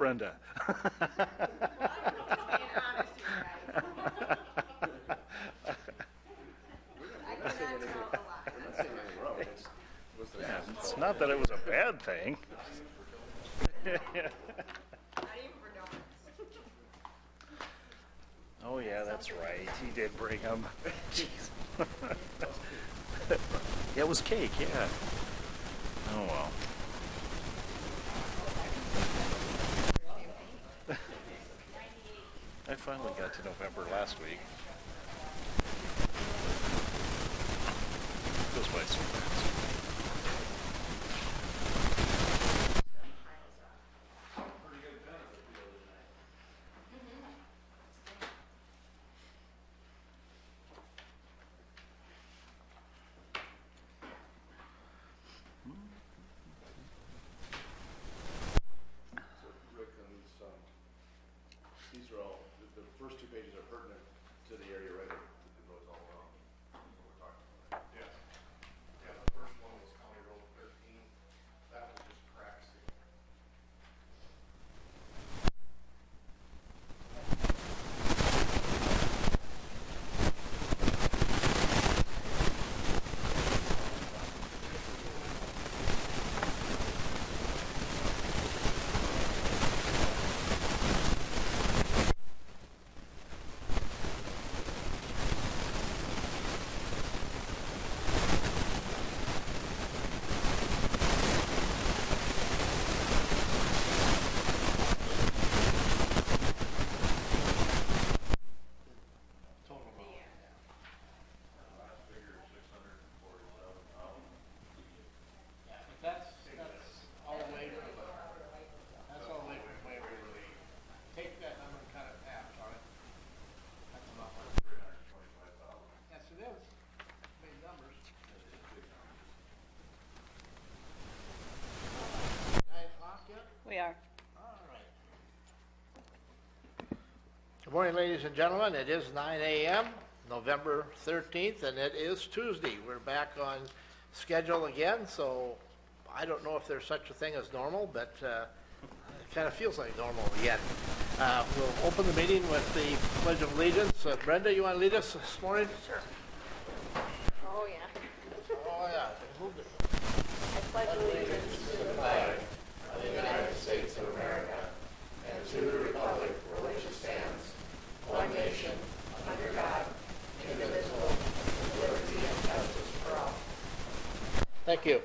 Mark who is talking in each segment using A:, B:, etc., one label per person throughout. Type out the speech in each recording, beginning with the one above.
A: Brenda. Yeah, it's not that it was a bad thing. Oh yeah, that's right. He did bring them. Jeez. Yeah, it was cake, yeah. Oh well. I finally got to November last week. Goes by so fast.
B: These are all, the first two pages are pertinent to the area right there. It goes all around. What we're talking about. Yes. Yeah, the first one was County Road 13. That was just crack sealing.
C: That's all the way from Waverly. Take that number and cut it in half, sorry. That's about $325,000. Yes, it is. Big numbers. 9 o'clock yet?
D: We are.
C: All right. Good morning, ladies and gentlemen. It is 9 a.m., November 13th, and it is Tuesday. We're back on schedule again, so I don't know if there's such a thing as normal, but it kind of feels like normal again. We'll open the meeting with the Pledge of Allegiance. Brenda, you want to lead us this morning?
D: Sure. Oh, yeah.
C: Oh, yeah. Moved it.
D: I pledge allegiance to the flag
E: of the United States of America and to the republic for which it stands, one nation, under God, indivisible, with liberty and justice for all.
C: Thank you.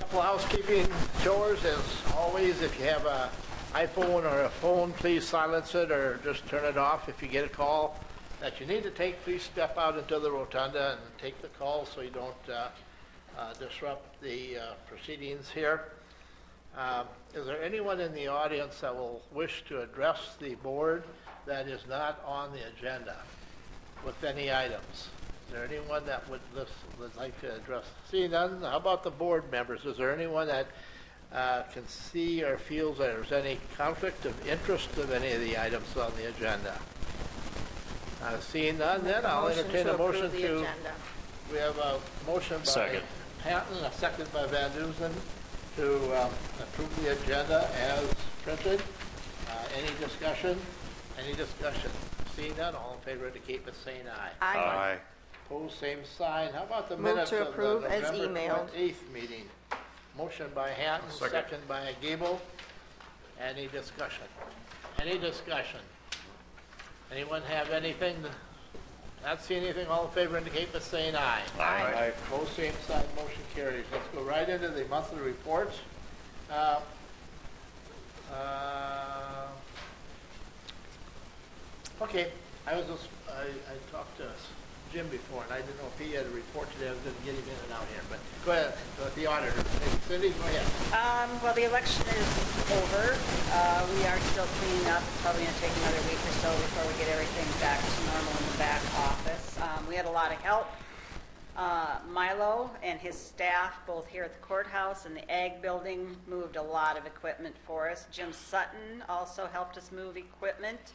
C: Couple housekeeping chores, as always. If you have an iPhone or a phone, please silence it or just turn it off. If you get a call that you need to take, please step out into the rotunda and take the call so you don't disrupt the proceedings here. Is there anyone in the audience that will wish to address the board that is not on the agenda with any items? Is there anyone that would like to address? Seeing none, how about the board members? Is there anyone that can see or feels that there's any conflict of interest of any of the items on the agenda? Seeing none, then I'll entertain a motion to. We have a motion by Patton, a second by Van Dusen, to approve the agenda as printed. Any discussion? Any discussion? Seeing none, all in favor indicate by saying aye.
D: Aye.
C: Opposed, same sign. How about the
D: Move
C: minutes
D: to
C: of
D: approve
C: the
D: as
C: November
D: emailed.
C: 28th meeting? Motion by Hatton, second by Gable. Any discussion? Any discussion? Anyone have anything? Not see anything, all in favor indicate by saying aye.
A: Aye.
C: Opposed, same sign, motion carries. Let's go right into the monthly reports. Okay, I talked to Jim before, and I didn't know if he had a report today. I was going to get him in and out here, but go ahead, the auditor. Cindy, go ahead.
D: Well, the election is over. We are still cleaning up. It's probably going to take another week or so before we get everything back to normal in the back office. We had a lot of help. Milo and his staff, both here at the courthouse and the ag building, moved a lot of equipment for us. Jim Sutton also helped us move equipment.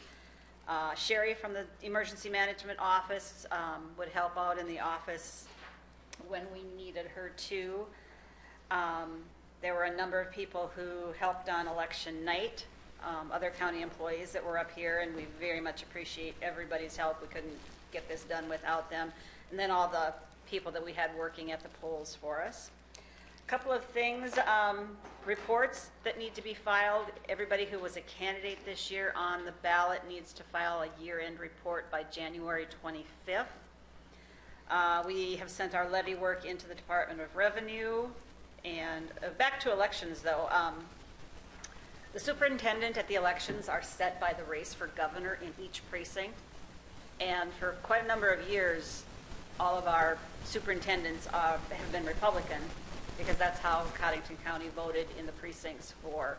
D: Sherry from the emergency management office would help out in the office when we needed her to. There were a number of people who helped on election night, other county employees that were up here, and we very much appreciate everybody's help. We couldn't get this done without them. And then all the people that we had working at the polls for us. A couple of things, reports that need to be filed. Everybody who was a candidate this year on the ballot needs to file a year-end report by January 25th. We have sent our levy work into the Department of Revenue. And back to elections, though. The superintendent at the elections are set by the race for governor in each precinct. And for quite a number of years, all of our superintendents have been Republican, because that's how Cottington County voted in the precincts for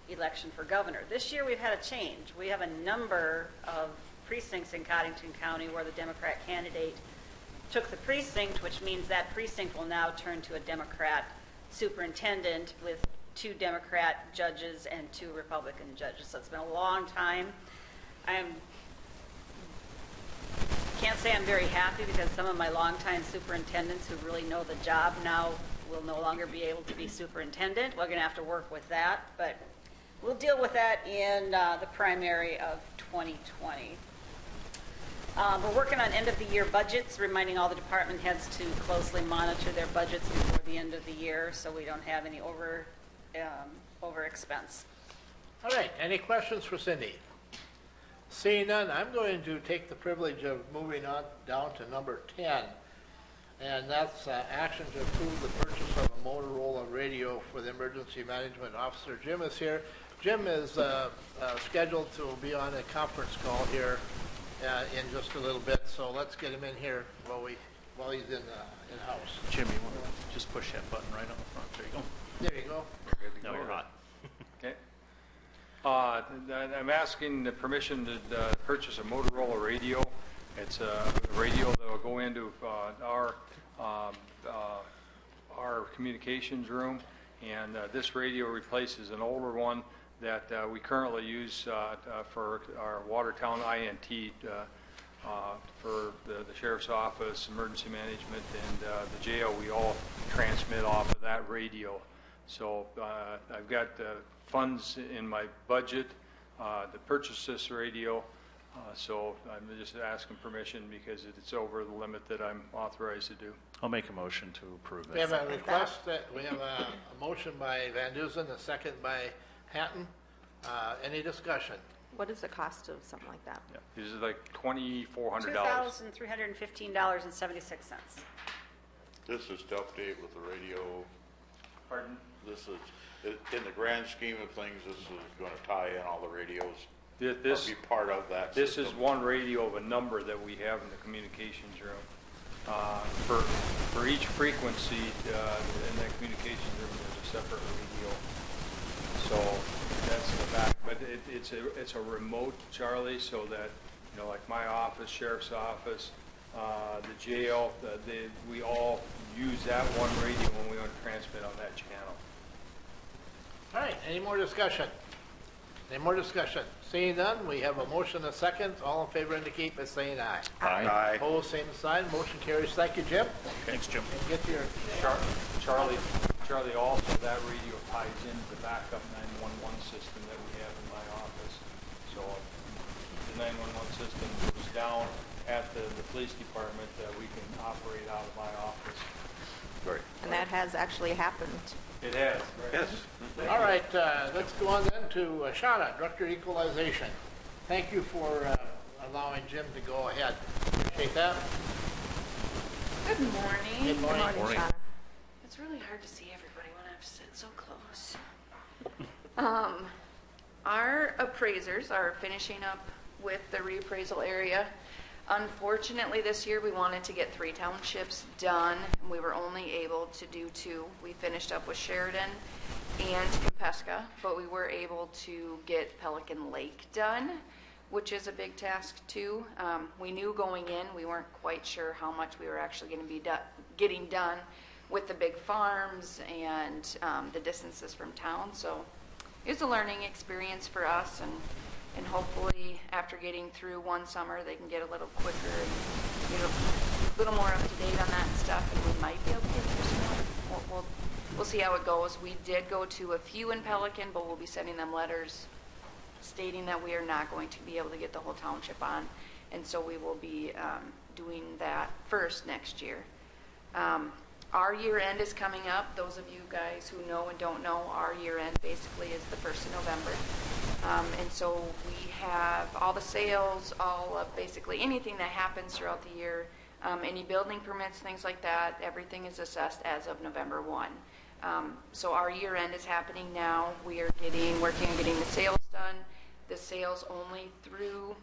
D: election for governor. This year we've had a change. We have a number of precincts in Cottington County where the Democrat candidate took the precinct, which means that precinct will now turn to a Democrat superintendent with 2 Democrat judges and 2 Republican judges. So it's been a long time. Can't say I'm very happy, because some of my longtime superintendents who really know the job now will no longer be able to be superintendent. We're going to have to work with that, but we'll deal with that in the primary of 2020. We're working on end-of-the-year budgets, reminding all the department heads to closely monitor their budgets before the end of the year so we don't have any over expense.
C: All right, any questions for Cindy? Seeing none, I'm going to take the privilege of moving on down to number 10, and that's action to approve the purchase of a Motorola radio for the emergency management officer. Jim is here. Jim is scheduled to be on a conference call here in just a little bit, so let's get him in here while he's in-house.
A: Jimmy, you want to just push that button right on the front? There you go.
C: There you go.
A: We're good to
F: No,
A: go.
F: you're not.
A: Okay. I'm asking the permission to purchase a Motorola radio. It's a radio that will go into our communications room, and this radio replaces an older one that we currently use for our Watertown INT, for the Sheriff's Office, Emergency Management, and the jail. We all transmit off of that radio. So I've got funds in my budget to purchase this radio, so I'm just asking permission because it's over the limit that I'm authorized to do.
F: I'll make a motion to approve
C: We have
F: it.
C: a request, we have a motion by Van Dusen, a second by Hatton. Any discussion?
G: What is the cost of something like that?
A: Yeah. This is like $2,400.
D: $2,315.76.
H: This is to update with the radio.
A: Pardon?
H: This is, in the grand scheme of things, this is going to tie in all the radios.
A: This
H: Or be part of that
A: This
H: system.
A: is one radio of a number that we have in the communications room. For each frequency in that communications room, there's a separate radio. So that's the back, but it's a remote, Charlie, so that, you know, like my office, sheriff's office, the jail, we all use that one radio when we want to transmit on that channel.
C: All right, any more discussion? Any more discussion? Seeing none, we have a motion, a second. All in favor indicate by saying aye.
H: Aye.
C: Opposed, same sign. Motion carries. Thank you, Jim.
F: Thanks, Jim.
C: And get your,
A: Charlie, also that radio ties into the backup 911 system that we have in my office. So the 911 system goes down at the police department that we can operate out of my office.
H: Great.
G: And that has actually happened.
A: It has. Right?
H: Yes.
C: all right, let's go on then to Shauna, Director of Equalization. Thank you for allowing Jim to go ahead. Appreciate that.
I: Good morning.
C: Good morning.
F: Morning.
G: Shauna.
I: It's really hard to see everybody when I have to sit so close. Our appraisers are finishing up with the reappraisal area. Unfortunately, this year we wanted to get 3 townships done, and we were only able to do 2. We finished up with Sheridan and Kapeska, but we were able to get Pelican Lake done, which is a big task too. We knew going in, we weren't quite sure how much we were actually going to be getting done with the big farms and the distances from town. So it was a learning experience for us, and hopefully after getting through one summer, they can get a little quicker and get a little more up to date on that stuff, and we might be able to get through some more. we'll see how it goes. We did go to a few in Pelican, but we'll be sending them letters stating that we are not going to be able to get the whole township on. And so we will be doing that first next year. Our year end is coming up. Those of you guys who know and don't know, our year end basically is the 1st of November. And so we have all the sales, all of basically anything that happens throughout the year, any building permits, things like that, everything is assessed as of November 1. So our year end is happening now. We are working on getting the sales done. The sales only through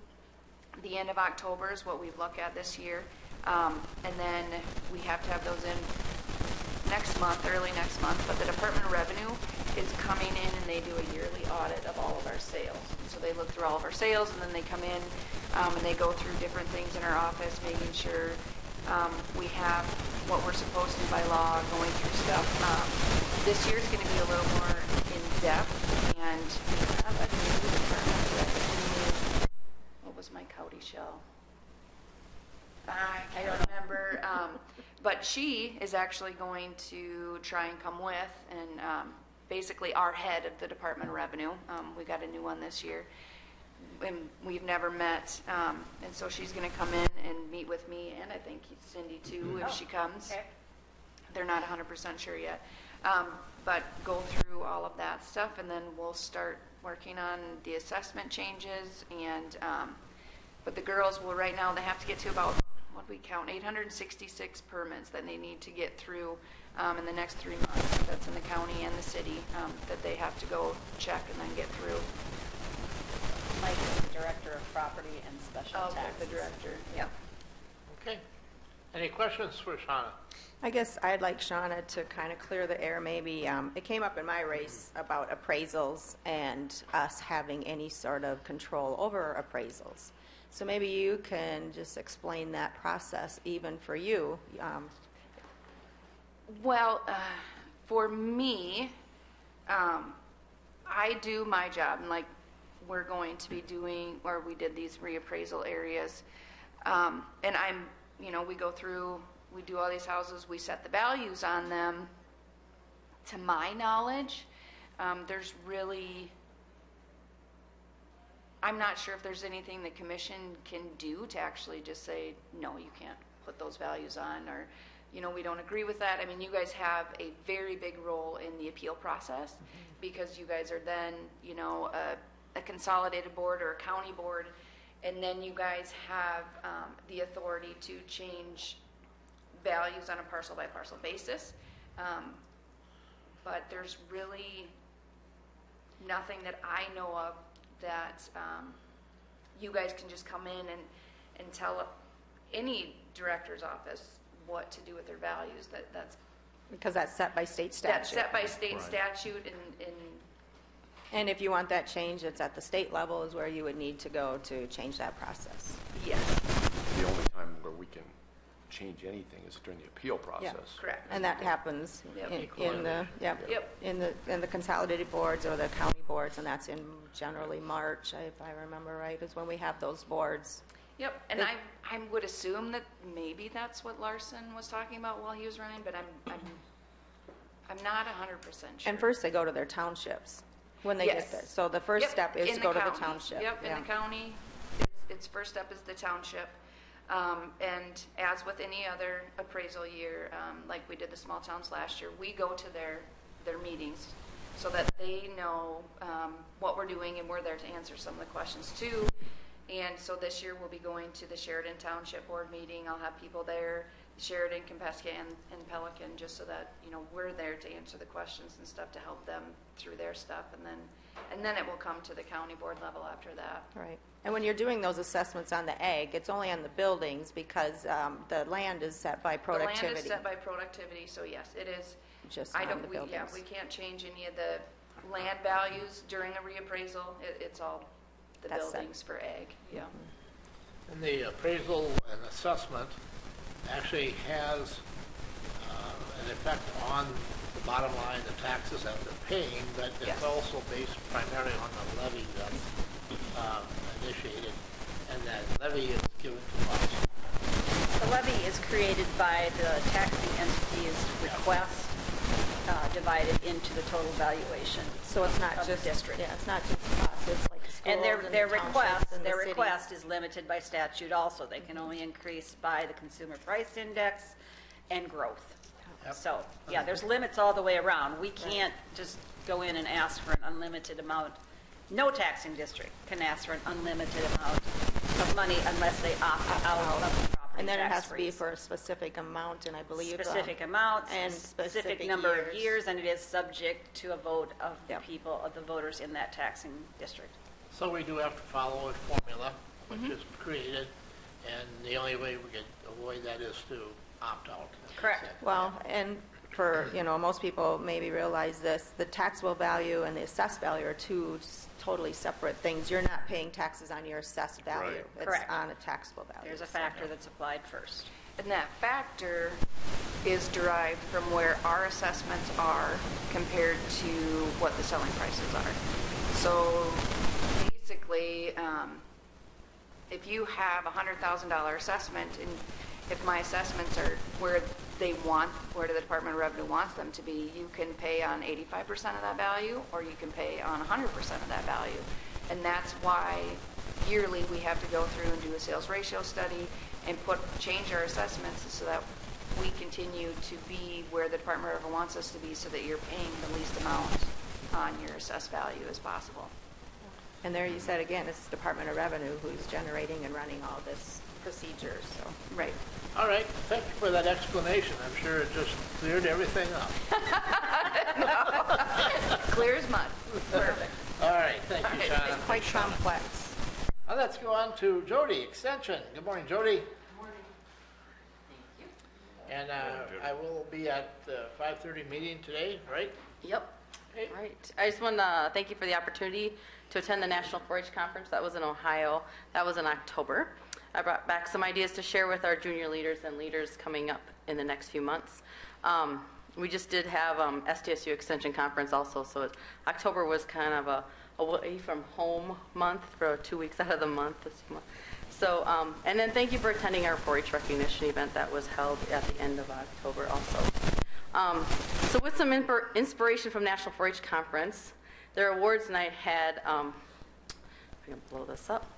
I: the end of October is what we look at this year. And then we have to have those in next month, early next month, but the Department of Revenue is coming in and they do a yearly audit of all of our sales. So they look through all of our sales and then they come in and they go through different things in our office, making sure we have what we're supposed to by law, going through stuff. This year's going to be a little more in-depth, and we have a new department rep. What was my Cowdy shell? I can't remember, but she is actually going to try and come with, and basically our head of the Department of Revenue. We got a new one this year, and we've never met, and so she's going to come in and meet with me, and I think Cindy too, if she comes.
D: Okay.
I: They're not 100% sure yet, but go through all of that stuff, and then we'll start working on the assessment changes, and but the girls will right now, they have to get to about, what do we count, 866 permits that they need to get through in the next 3 months. That's in the county and the city that they have to go check and then get through.
D: Mike is the Director of Property and Special Taxes.
I: The director, yep.
C: Okay. Any questions for Shauna?
G: I guess I'd like Shauna to kind of clear the air maybe. It came up in my race about appraisals and us having any sort of control over appraisals. So maybe you can just explain that process even for you.
I: Well, for me, I do my job, and like we're going to be doing, or we did these reappraisal areas, and we go through, we do all these houses, we set the values on them. To my knowledge, there's really, I'm not sure if there's anything the commission can do to actually just say, no, you can't put those values on, or, we don't agree with that. I mean, you guys have a very big role in the appeal process because you guys are then, a consolidated board or a county board, and then you guys have the authority to change values on a parcel by parcel basis. But there's really nothing that I know of that you guys can just come in and tell any director's office what to do with their values. That's
G: Because that's set by state statute.
I: That's set by state statute,
G: And if you want that change, it's at the state level is where you would need to go to change that process.
I: yes,
B: The only time where we can change anything is during the appeal process.
I: correct.
G: And that happens
I: Yep.
G: in the,
I: Yep.
G: in the consolidated boards or the county boards, and that's in generally March, if I remember right, is when we have those boards.
I: Yep, and I would assume that maybe that's what Larson was talking about while he was running, but I'm not 100% sure.
G: And first they go to their townships when they get
I: Yes.
G: there. So the first
I: Yep,
G: step is
I: in
G: to go to the
I: county.
G: township.
I: Yep, in
G: Yeah.
I: the county, its first step is the township. And as with any other appraisal year, like we did the small towns last year, we go to their meetings so that they know what we're doing, and we're there to answer some of the questions too. And so this year we'll be going to the Sheridan Township Board meeting. I'll have people there, Sheridan, Compesca, and Pelican, just so that, we're there to answer the questions and stuff to help them through their stuff. And then it will come to the county board level after that.
G: Right. And when you're doing those assessments on the ag, it's only on the buildings because the land is set by productivity.
I: The land is set by productivity, so yes, it is.
G: Just on the buildings.
I: We can't change any of the land values during a reappraisal. It's all the
G: That's set.
I: buildings for ag, yeah.
C: And the appraisal and assessment actually has an effect on the bottom line, the taxes that they're paying, but it's
I: Yes.
C: also based primarily on the levy that's initiated, and that levy is given to us.
D: The levy is created by the taxing entity's request divided into the total valuation.
G: So it's not
D: of the
G: just,
D: district.
G: yeah, it's not just us, it's like schools
D: And their
G: and the
D: request,
G: townships and the
D: their
G: cities.
D: request is limited by statute also. They can only increase by the consumer price index and growth. So, yeah, there's limits all the way around. We can't just go in and ask for an unlimited amount. No taxing district can ask for an unlimited amount of money unless they opt out of the property
G: And then it
D: tax
G: has to be
D: freeze.
G: for a specific amount, and I believe.
D: Specific amounts,
G: and
D: specific
G: specific
D: number of
G: years.
D: years, and it is subject to a vote of the
G: Yep.
D: people, of the voters in that taxing district.
C: So we do have to follow a formula, which is created, and the only way we can avoid that is to opt out.
D: Correct.
G: Well, and for, most people maybe realize this, the taxable value and the assessed value are two totally separate things. You're not paying taxes on your assessed value.
H: Right.
G: It's
D: Correct.
G: on a taxable value.
D: There's a factor that's applied first.
I: And that factor is derived from where our assessments are compared to what the selling prices are. So basically, if you have a $100,000 assessment, and if my assessments are where the Department of Revenue wants them to be, you can pay on 85% of that value, or you can pay on 100% of that value. And that's why yearly we have to go through and do a sales ratio study and change our assessments so that we continue to be where the Department of Revenue wants us to be, so that you're paying the least amount on your assessed value as possible.
G: And there you said again, it's Department of Revenue who's generating and running all this procedure, so.
I: Right.
C: All right, thank you for that explanation. I'm sure it just cleared everything up.
I: Clear as mud.
D: Perfect.
C: All right, thank you,
I: All right,
C: Shauna.
G: Quite complex.
C: Now let's go on to Jody, Extension. Good morning, Jody.
J: Good morning.
C: And I will be at the 5:30 meeting today, right?
J: Yep.
C: Okay.
J: All right. I just want to thank you for the opportunity to attend the National 4-H Conference. That was in Ohio. That was in October. I brought back some ideas to share with our junior leaders and leaders coming up in the next few months. We just did have SDSU Extension Conference also, so October was kind of a away from home month for 2 weeks out of the month this month. So, and then thank you for attending our 4-H recognition event that was held at the end of October also. So with some inspiration from National 4-H Conference, their awards night had, I'm going to blow this up,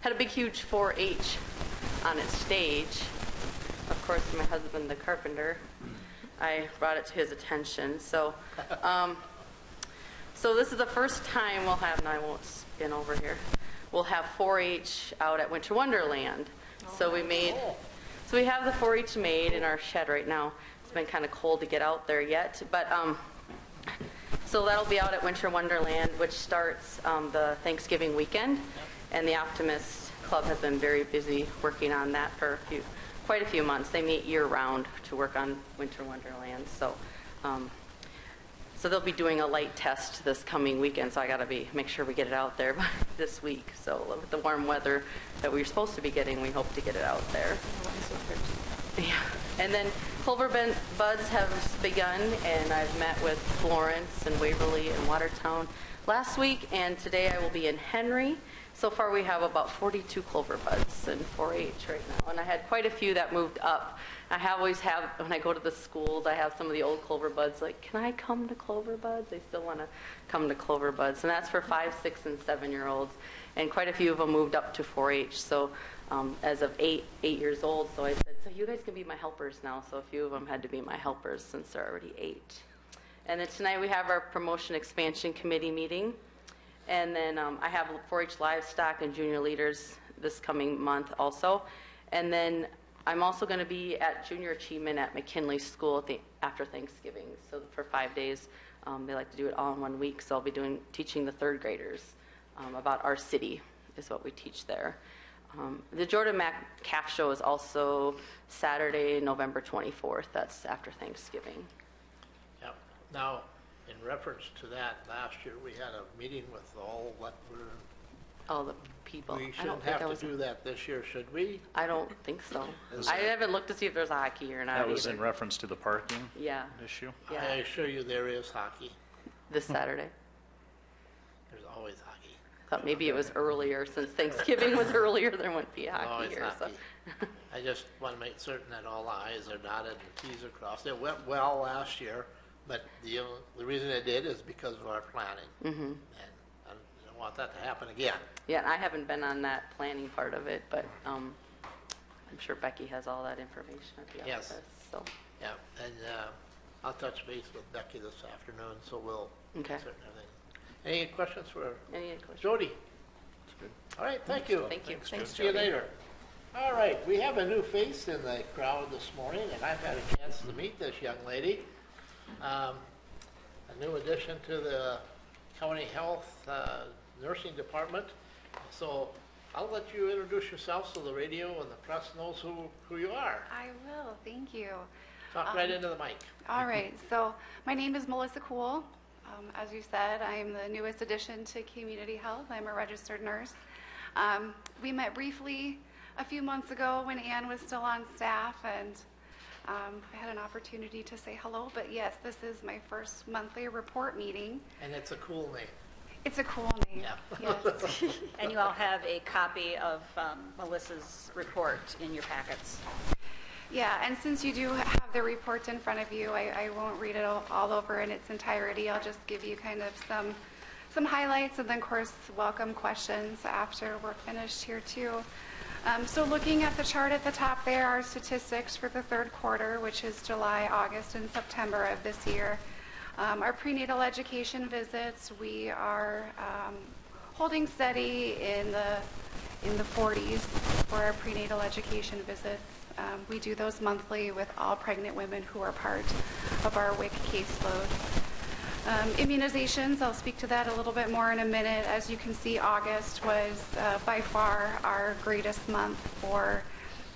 J: had a big, huge 4-H on its stage. Of course, my husband, the carpenter, I brought it to his attention. So, so this is the first time we'll have, and I won't spin over here, we'll have 4-H out at Winter Wonderland. So we have the 4-H made in our shed right now. It's been kind of cold to get out there yet, but so that'll be out at Winter Wonderland, which starts the Thanksgiving weekend, and the Optimist Club has been very busy working on that for quite a few months. They meet year-round to work on Winter Wonderland, so so they'll be doing a light test this coming weekend, so I got to make sure we get it out there this week. So with the warm weather that we're supposed to be getting, we hope to get it out there. Yeah. And then Clover Buds have begun, and I've met with Florence and Waverly and Watertown last week, and today I will be in Henry. So far we have about 42 Clover Buds in 4-H right now, and I had quite a few that moved up. I always have, when I go to the schools, I have some of the old Clover Buds like, can I come to Clover Buds? They still want to come to Clover Buds, and that's for 5, 6, and 7-year-olds, and quite a few of them moved up to 4-H. So as of 8 years old, so I said, so you guys can be my helpers now. So a few of them had to be my helpers since they're already 8. And then tonight we have our Promotion Expansion Committee meeting. And then I have 4-H Livestock and Junior Leaders this coming month also. And then I'm also going to be at Junior Achievement at McKinley School after Thanksgiving. So for 5 days, they like to do it all in 1 week. So I'll be teaching the 3rd graders about our city is what we teach there. The Jordan Mac Calf Show is also Saturday, November 24th. That's after Thanksgiving.
C: Yep. Now, in reference to that, last year we had a meeting with all
J: All the people.
C: we
J: I
C: shouldn't
J: don't think
C: have to do that this year, should we?
J: I don't think so. I haven't looked to see if there's hockey or not.
F: That was
J: either.
F: in reference to the parking
J: Yeah,
F: issue?
J: yeah.
C: I assure you there is hockey.
J: This Saturday.
C: There's always hockey.
J: Thought maybe it was earlier, since Thanksgiving was earlier, there wouldn't be hockey
C: Always
J: here. So.
C: hockey. I just want to make certain that all the I's are dotted and the T's are crossed. It went well last year. But the reason it did is because of our planning. And I don't want that to happen again.
J: Yeah, I haven't been on that planning part of it, but I'm sure Becky has all that information at the
C: Yes.
J: office, so.
C: Yeah, and I'll touch base with Becky this afternoon, so we'll
J: Okay.
C: certain everything. Any questions for
J: Any questions?
C: Jody? All right, thank you.
J: Thank you. Thanks,
C: See you
J: Jody.
C: later. All right, we have a new face in the crowd this morning, and I've had a chance to meet this young lady. A new addition to the county health nursing department. So I'll let you introduce yourself so the radio and the press knows who you are.
K: I will, thank you.
C: Talk right into the mic.
K: All right, so my name is Melissa Kuhl. As you said, I am the newest addition to Community Health. I'm a registered nurse. We met briefly a few months ago when Ann was still on staff, and I had an opportunity to say hello. But yes, this is my first monthly report meeting.
C: And it's a cool name.
K: It's a cool name.
C: Yeah.
K: Yes.
D: And you all have a copy of Melissa's report in your packets.
K: Yeah, and since you do have the report in front of you, I won't read it all over in its entirety. I'll just give you kind of some highlights, and then, of course, welcome questions after we're finished here, too. So looking at the chart at the top there are statistics for the third quarter, which is July, August, and September of this year. Our prenatal education visits, we are holding steady in the 40s for our prenatal education visits. We do those monthly with all pregnant women who are part of our WIC caseload. Immunizations, I'll speak to that a little bit more in a minute. As you can see, August was by far our greatest month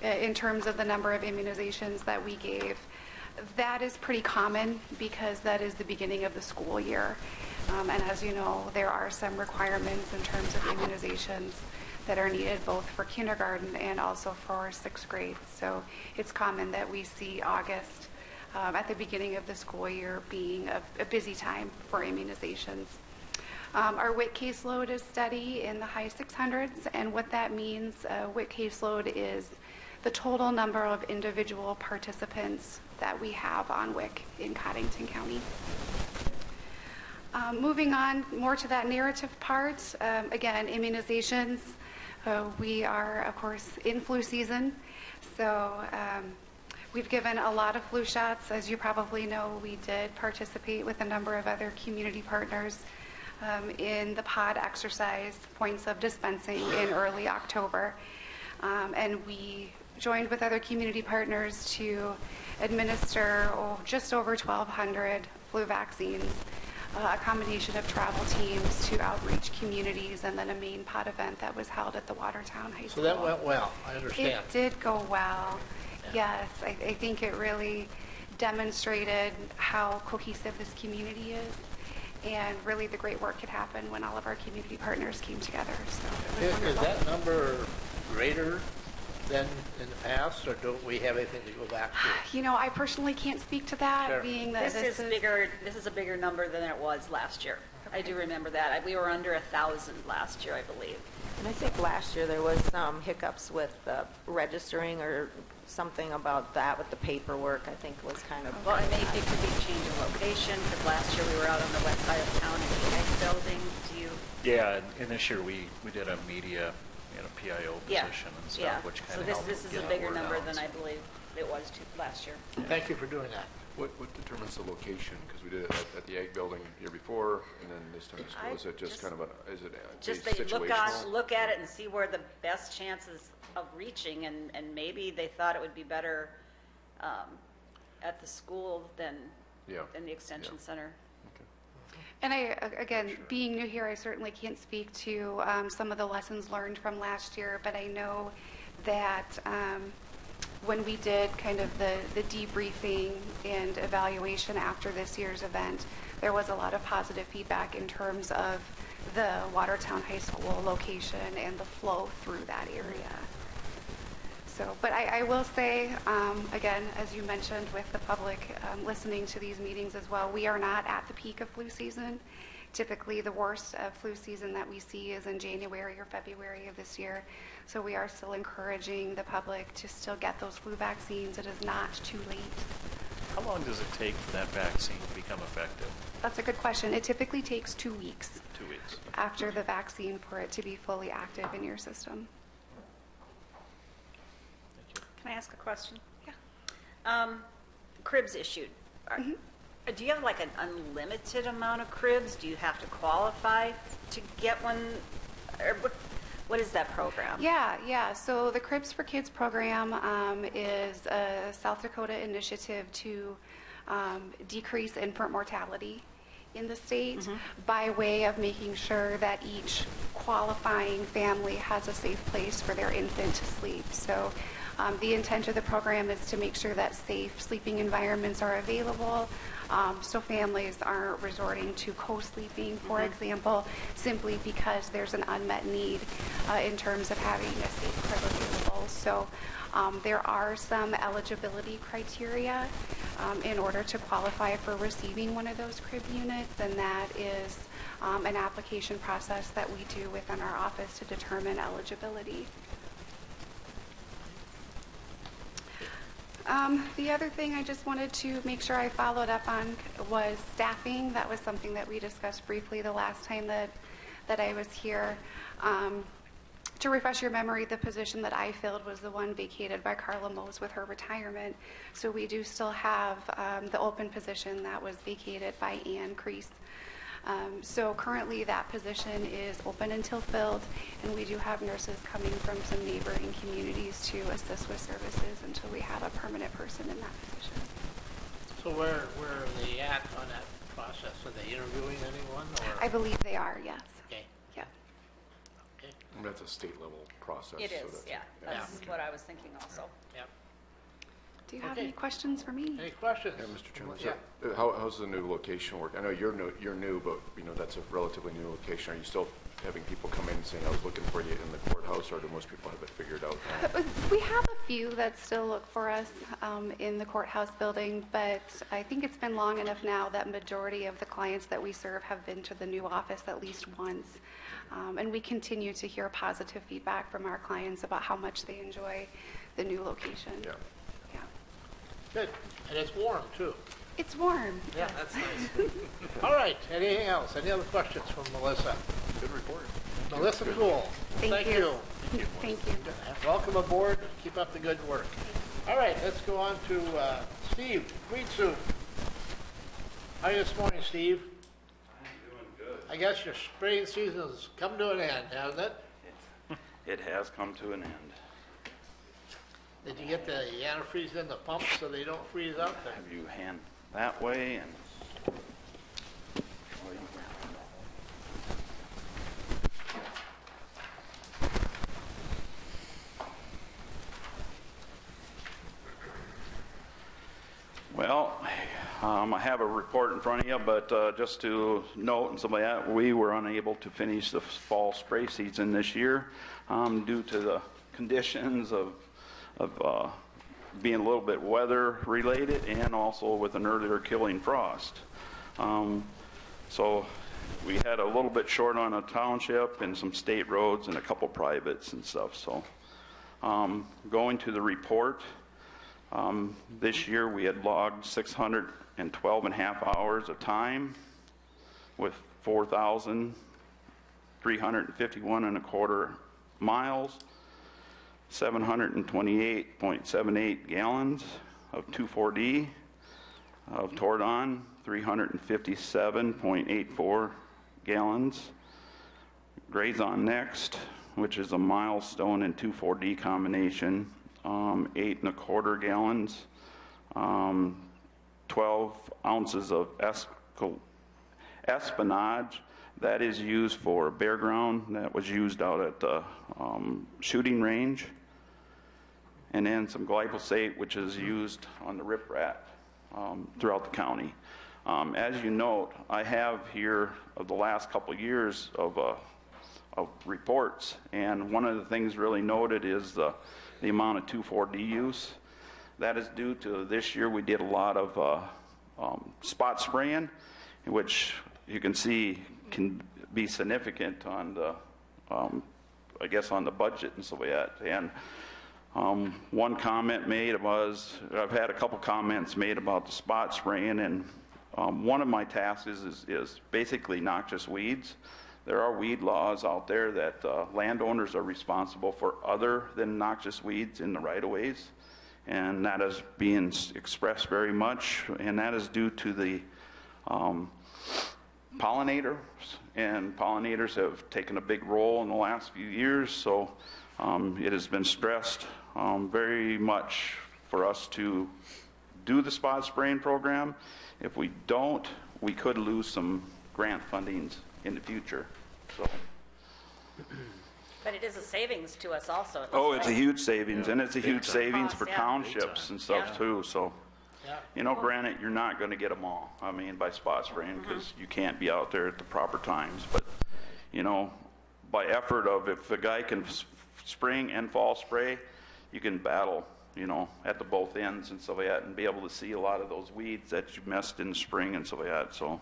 K: in terms of the number of immunizations that we gave. That is pretty common because that is the beginning of the school year. And as you know, there are some requirements in terms of immunizations that are needed both for kindergarten and also for sixth grade. So it's common that we see August at the beginning of the school year being a busy time for immunizations. Our WIC caseload is steady in the high 600s, and what that means, WIC caseload is the total number of individual participants that we have on WIC in Cottington County. Moving on more to that narrative part, again, immunizations. We are, of course, in flu season, so we've given a lot of flu shots. As you probably know, we did participate with a number of other community partners in the pod exercise points of dispensing in early October. And we joined with other community partners to administer just over 1,200 flu vaccines, a combination of travel teams to outreach communities, and then a main pod event that was held at the Watertown High School.
C: So that went well, I understand.
K: It did go well. Yes, I think it really demonstrated how cohesive this community is, and really the great work could happen when all of our community partners came together. So it was
C: Is
K: wonderful.
C: that number greater than in the past, or don't we have anything to go back to?
K: You know, I personally can't speak to that,
C: Sure.
K: being that
D: This is bigger. This is a bigger number than it was last year. I do remember that. We were under 1,000 last year, I believe.
G: And I think last year there was some hiccups with registering or something about that with the paperwork, I think was kind of.
D: Well, it could be a change of location, because last year we were out on the west side of town in the Egg Building. Do you?
F: Yeah, and this year we did a media, PIO
D: Yeah.
F: position and
D: Yeah.
F: stuff, which kind
D: So
F: of
D: this
F: helped
D: is
F: get
D: a
F: the
D: bigger
F: word
D: number
F: out.
D: than I believe it was last year.
C: Thank you for doing that.
L: What determines the location? Because we did it at the Ag Building the year before, and then this time at school. Is it just kind of is it
D: Just
L: based
D: they
L: situational?
D: look at it and see where the best chances of reaching, and maybe they thought it would be better at the school than
L: Yeah.
D: in the extension
L: Yeah.
D: center.
K: And again, being new here, I certainly can't speak to some of the lessons learned from last year, but I know that when we did kind of the debriefing and evaluation after this year's event, there was a lot of positive feedback in terms of the Watertown High School location and the flow through that area. So, but I will say, again, as you mentioned, with the public listening to these meetings as well, we are not at the peak of flu season. Typically, the worst of flu season that we see is in January or February of this year. So we are still encouraging the public to still get those flu vaccines. It is not too late.
C: How
F: long does it take for that vaccine to become effective?
K: That's a good question. It typically takes 2 weeks
F: 2 weeks.
K: after the vaccine for it to be fully active in your system.
D: Can I ask a question?
K: Yeah.
D: Cribs issued. Do you have like an unlimited amount of cribs? Do you have to qualify to get one? Or what is that program?
K: Yeah. So the Cribs for Kids program is a South Dakota initiative to decrease infant mortality in the state by way of making sure that each qualifying family has a safe place for their infant to sleep. So the intent of the program is to make sure that safe sleeping environments are available, so families aren't resorting to co-sleeping, for example, simply because there's an unmet need in terms of having a safe crib available. So there are some eligibility criteria in order to qualify for receiving one of those crib units, and that is an application process that we do within our office to determine eligibility. The other thing I just wanted to make sure I followed up on was staffing. That was something that we discussed briefly the last time that I was here. To refresh your memory, the position that I filled was the one vacated by Carla Mose with her retirement. So we do still have the open position that was vacated by Ann Crease. So currently that position is open until filled, and we do have nurses coming from some neighboring communities to assist with services until we have a permanent person in that position.
C: So where are they at on that process? Are they interviewing anyone? Or?
K: I believe they are, yes.
C: Okay.
K: Yeah.
C: Okay.
L: And that's a state level process.
D: It
L: so
D: is,
L: that's-
D: yeah. That's what I was thinking also.
C: Yep.
K: Do you have
C: Okay.
K: any questions for me?
C: Any questions?
L: Yeah, Mr. Chairman,
C: Yeah.
L: so how's the new location work? I know you're new, but that's a relatively new location. Are you still having people come in and saying, I was looking for you in the courthouse, or do most people have it figured out now?
K: We have a few that still look for us in the courthouse building, but I think it's been long enough now that majority of the clients that we serve have been to the new office at least once. And we continue to hear positive feedback from our clients about how much they enjoy the new location.
L: Yeah.
K: Yeah.
C: Good. And it's warm, too.
K: It's warm.
C: Yeah, that's nice. All right. Anything else? Any other questions from Melissa?
L: Good report.
C: Melissa Cool.
K: Thank you. Thank you.
C: Welcome aboard. Keep up the good work. All right, let's go on to Steve, Weed Soup. How are you this morning, Steve?
M: I'm doing good.
C: I guess your spraying season has come to an end, hasn't it?
M: It has come to an end.
C: Did you get the antifreeze in the pump so they don't freeze up?
M: Have you hand that way and... Well, I have a report in front of you, but just to note and stuff like that, we were unable to finish the fall spray season this year due to the conditions of being a little bit weather related and also with an earlier killing frost. So we had a little bit short on a township and some state roads and a couple privates and stuff. So going to the report, this year we had logged 612 and a half hours of time with 4,351 and a quarter miles, 728.78 gallons of 2,4-D of Tordon, 357.84 gallons. Grazon Next, which is a milestone and 2,4-D combination, 8 and a quarter gallons, 12 ounces of espionage. That is used for bear ground. That was used out at the shooting range. And then some glyphosate, which is used on the riprap throughout the county. As you note, I have here of the last couple of years of reports, and one of the things really noted is the amount of 2,4-D use. That is due to this year we did a lot of spot spraying, which you can see can be significant on the, I guess, on the budget and so like that. And One comment made was, I've had a couple comments made about the spot spraying, and one of my tasks is basically noxious weeds. There are weed laws out there that landowners are responsible for other than noxious weeds in the right-of-ways, and that is being expressed very much, and that is due to the pollinators, and pollinators have taken a big role in the last few years, so it has been stressed very much for us to do the spot spraying program. If we don't, we could lose some grant fundings in the future. So.
D: But it is a savings to us also.
M: Oh, it's a huge savings,
F: Yeah.
M: and it's a huge
F: time.
M: savings for
D: Yeah.
M: townships and stuff
D: Yeah.
M: too, so.
C: Yeah.
M: You know, granted, you're not gonna get them all, I mean, by spot spraying, because you can't be out there at the proper times, but, you know, by effort of, if a guy can spring and fall spray, you can battle, you know, at the both ends and stuff like that, and be able to see a lot of those weeds that you messed in the spring and stuff like that, so.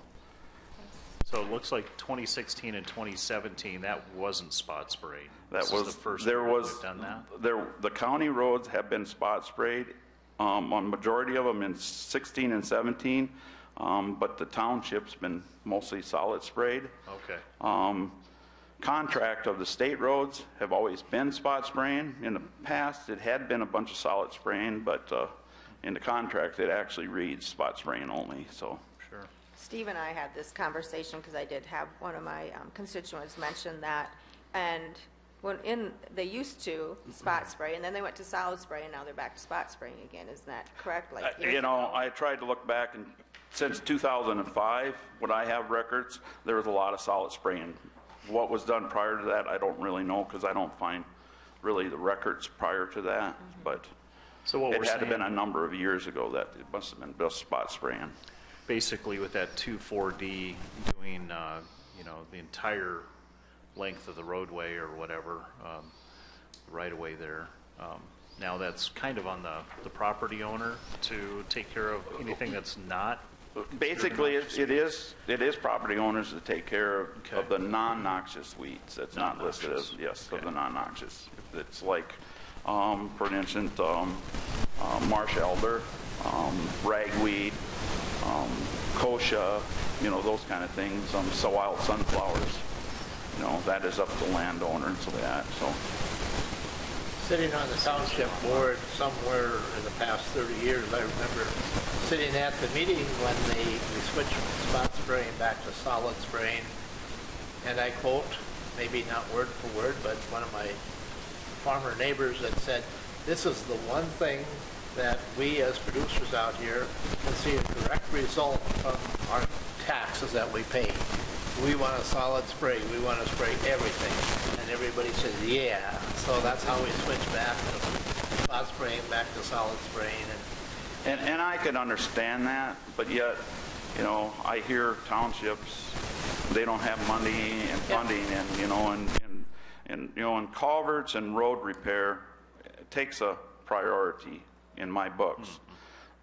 F: So it looks like 2016 and 2017, that wasn't spot sprayed.
M: That
F: This
M: was,
F: is the first
M: there
F: year
M: was,
F: we've done that.
M: the county roads have been spot sprayed, on majority of them in 16 and 17, but the township's been mostly solid sprayed.
F: Okay.
M: Contract of the state roads have always been spot spraying. In the past, it had been a bunch of solid spraying, but in the contract, it actually reads spot spraying only, so.
F: Sure.
G: Steve and I had this conversation because I did have one of my constituents mention that, and they used to spot spray, and then they went to solid spray, and now they're back to spot spraying again. Isn't that correct? Like
M: You know, I tried to look back, and since 2005, when I have records, there was a lot of solid spraying. What was done prior to that, I don't really know, because I don't find really the records prior to that, but
F: So what
M: it
F: we're
M: had to
F: saying,
M: been a number of years ago that it must have been just spot spraying.
F: basically with that 2,4-D doing, you know, the entire length of the roadway or whatever, right away there. Now that's kind of on the property owner to take care of anything that's not.
M: Basically, it is property owners to take care of,
F: Okay.
M: of the non-noxious weeds. That's not listed as,
F: Non-noxious.
M: yes, of
F: Okay.
M: the non-noxious. It's like, for instance, marsh elder, ragweed, kochia, you know, those kind of things, wild sunflowers. You know, that is up to the landowner and so that, so.
C: Sitting on the township board somewhere in the past 30 years, I remember sitting at the meeting when we switched from spot spraying back to solid spraying, and I quote, maybe not word for word, but one of my farmer neighbors that said, "This is the one thing that we as producers out here can see a direct result from our taxes that we pay. We want a solid spray. We want to spray everything." And everybody says, yeah. So that's how we switched back to spot spraying, back to solid spraying.
M: And I can understand that, but yet, you know, I hear townships, they don't have money and funding, and, you know, and you know, and culverts and road repair takes a priority in my books.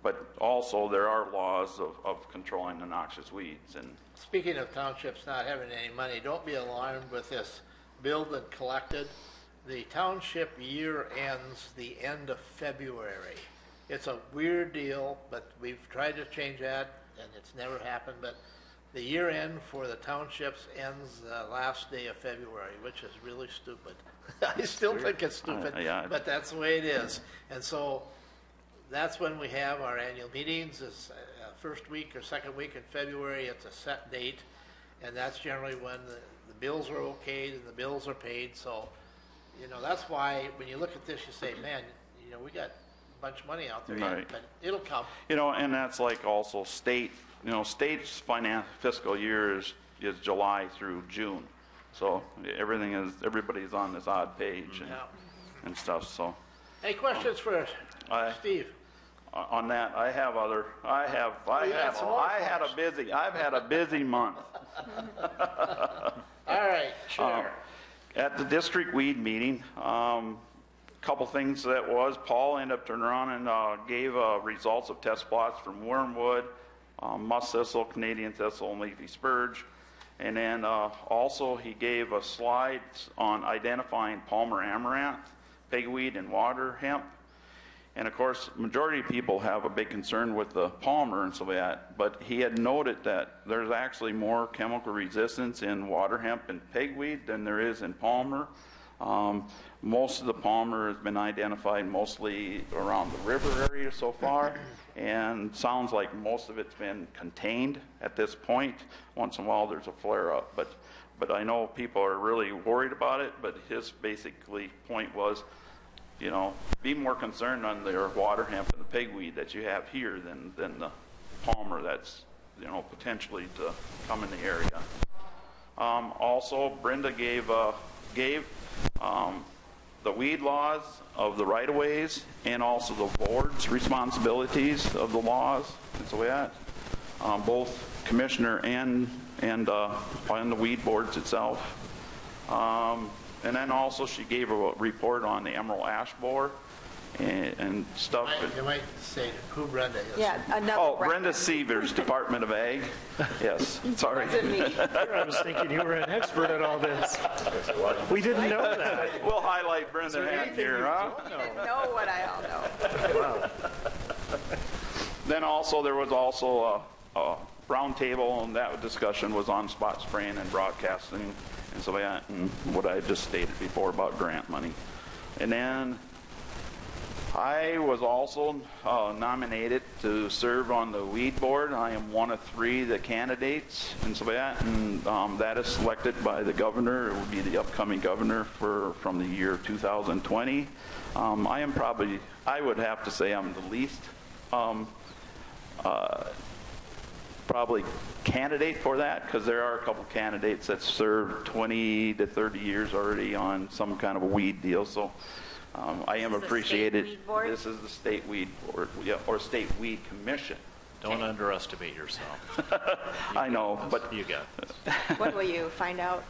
M: But also, there are laws of controlling the noxious weeds, and
C: Speaking of townships not having any money, don't be alarmed with this billed and collected. The township year ends the end of February. It's a weird deal, but we've tried to change that, and it's never happened. But the year end for the townships ends the last day of February, which is really stupid. I still think it's stupid,
M: yeah.
C: but that's the way it is. And so that's when we have our annual meetings, is first week or second week in February. It's a set date, and that's generally when the bills are okayed and the bills are paid. So, you know, that's why when you look at this, you say, man, you know, we got a bunch of money out there,
M: Right.
C: but it'll come.
M: you know, and that's like also state, you know, state's fiscal year is July through June. So everybody's on this odd page
C: Yeah.
M: and stuff, so.
C: Any questions for Steve?
M: On that, I've had a busy month.
C: All right, sure.
M: At the district weed meeting, couple things that was, Paul ended up turning around and gave results of test plots from wormwood, musk thistle, Canadian thistle, and leafy spurge. And then also he gave a slide on identifying Palmer amaranth pegweed and water hemp. And of course, majority of people have a big concern with the palmer and so that, but he had noted that there's actually more chemical resistance in water hemp and pegweed than there is in palmer. Most of the palmer has been identified mostly around the river area so far, and sounds like most of it's been contained at this point. Once in a while there's a flare-up, but I know people are really worried about it, but his basically point was, you know, be more concerned on their water hemp and the pegweed that you have here than the palmer that's, you know, potentially to come in the area. Also, Brenda gave the weed laws of the right-of-ways and also the board's responsibilities of the laws and so that. Both commissioner and on the weed boards itself. And then also she gave a report on the emerald ash borer and stuff.
C: You might say who Brenda is.
G: Yeah, another
M: Oh, Brenda Severs, Department of Ag. Yes, sorry.
G: Wasn't me.
N: I was thinking you were an expert at all this. We didn't know that.
M: We'll highlight Brenda here, huh?
G: Know what I all know.
N: Wow.
M: Then also, there was also a round table, and that discussion was on spot spraying and broadcasting, and so that, and what I just stated before about grant money. And then I was also nominated to serve on the weed board. I am one of 3 the candidates, and so that, and that is selected by the governor. It will be the upcoming governor from the year 2020. I would have to say I'm the least probably candidate for that, because there are a couple candidates that served 20 to 30 years already on some kind of a weed deal. So I am appreciated. This is the state weed board, yeah, or state weed commission.
F: Don't underestimate yourself.
M: I know, but
F: you got this.
G: When will you find out?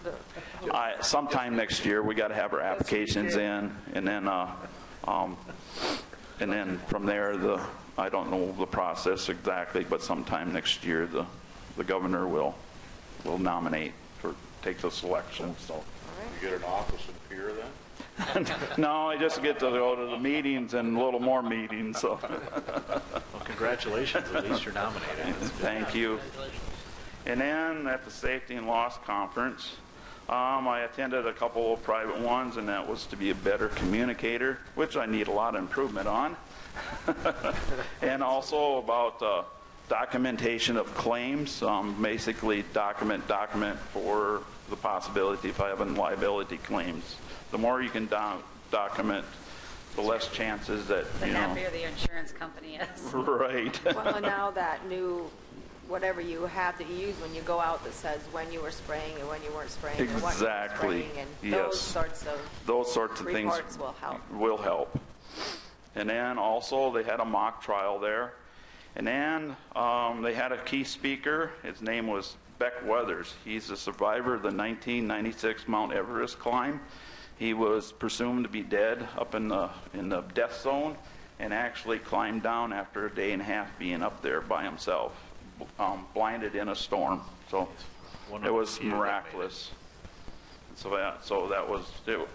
M: Sometime next year we got to have our applications in, and then from there I don't know the process exactly, but sometime next year the governor will nominate take the selection. So
H: You get an office in Pierre then?
M: no, I just get to go to the meetings and a little more meetings. So
F: Well, congratulations. At least you're nominated.
M: thank you. And then at the Safety and Loss Conference, I attended a couple of private ones, and that was to be a better communicator, which I need a lot of improvement on. And also about documentation of claims, basically document for the possibility if I have liability claims. The more you can document, the less chances that,
D: The
M: you know.
D: happier the insurance company is.
M: Right.
G: Well, now that new, whatever you have that you use when you go out that says when you were spraying and when you weren't spraying and what you were
M: Exactly.
G: spraying, and
M: Yes.
G: those sorts of
M: things
G: reports will help.
M: will help. And then also they had a mock trial there. And then they had a key speaker. His name was Beck Weathers. He's a survivor of the 1996 Mount Everest climb. He was presumed to be dead up in the death zone, and actually climbed down after a day and a half being up there by himself, blinded in a storm. So it was miraculous. So that was it.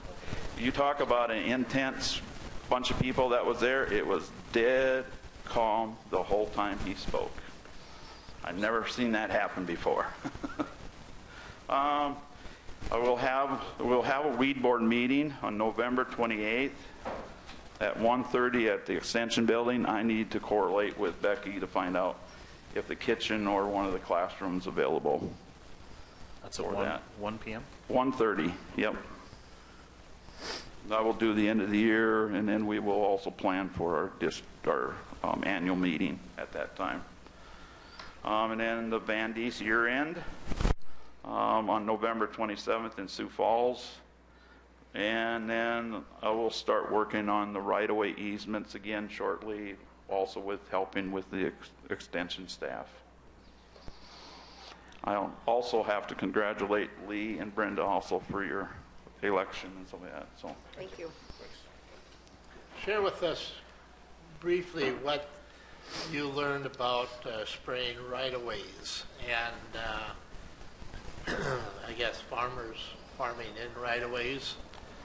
M: You talk about an intense bunch of people that was there. It was dead calm the whole time he spoke. I've never seen that happen before. We'll have a weed board meeting on November 28th at 1:30 at the Extension Building. I need to correlate with Becky to find out if the kitchen or one of the classrooms available.
F: That's at 1 p.m.?
M: 1:30, yep. I will do the end of the year, and then we will also plan for our annual meeting at that time. And then the Van Dees year end on November 27th in Sioux Falls. And then I will start working on the right-of-way easements again shortly, also with helping with the extension staff. I also have to congratulate Lee and Brenda also for your election and so that. So
G: Thank you.
C: Share with us briefly what you learned about spraying right-of-ways and I guess farmers farming in right-of-ways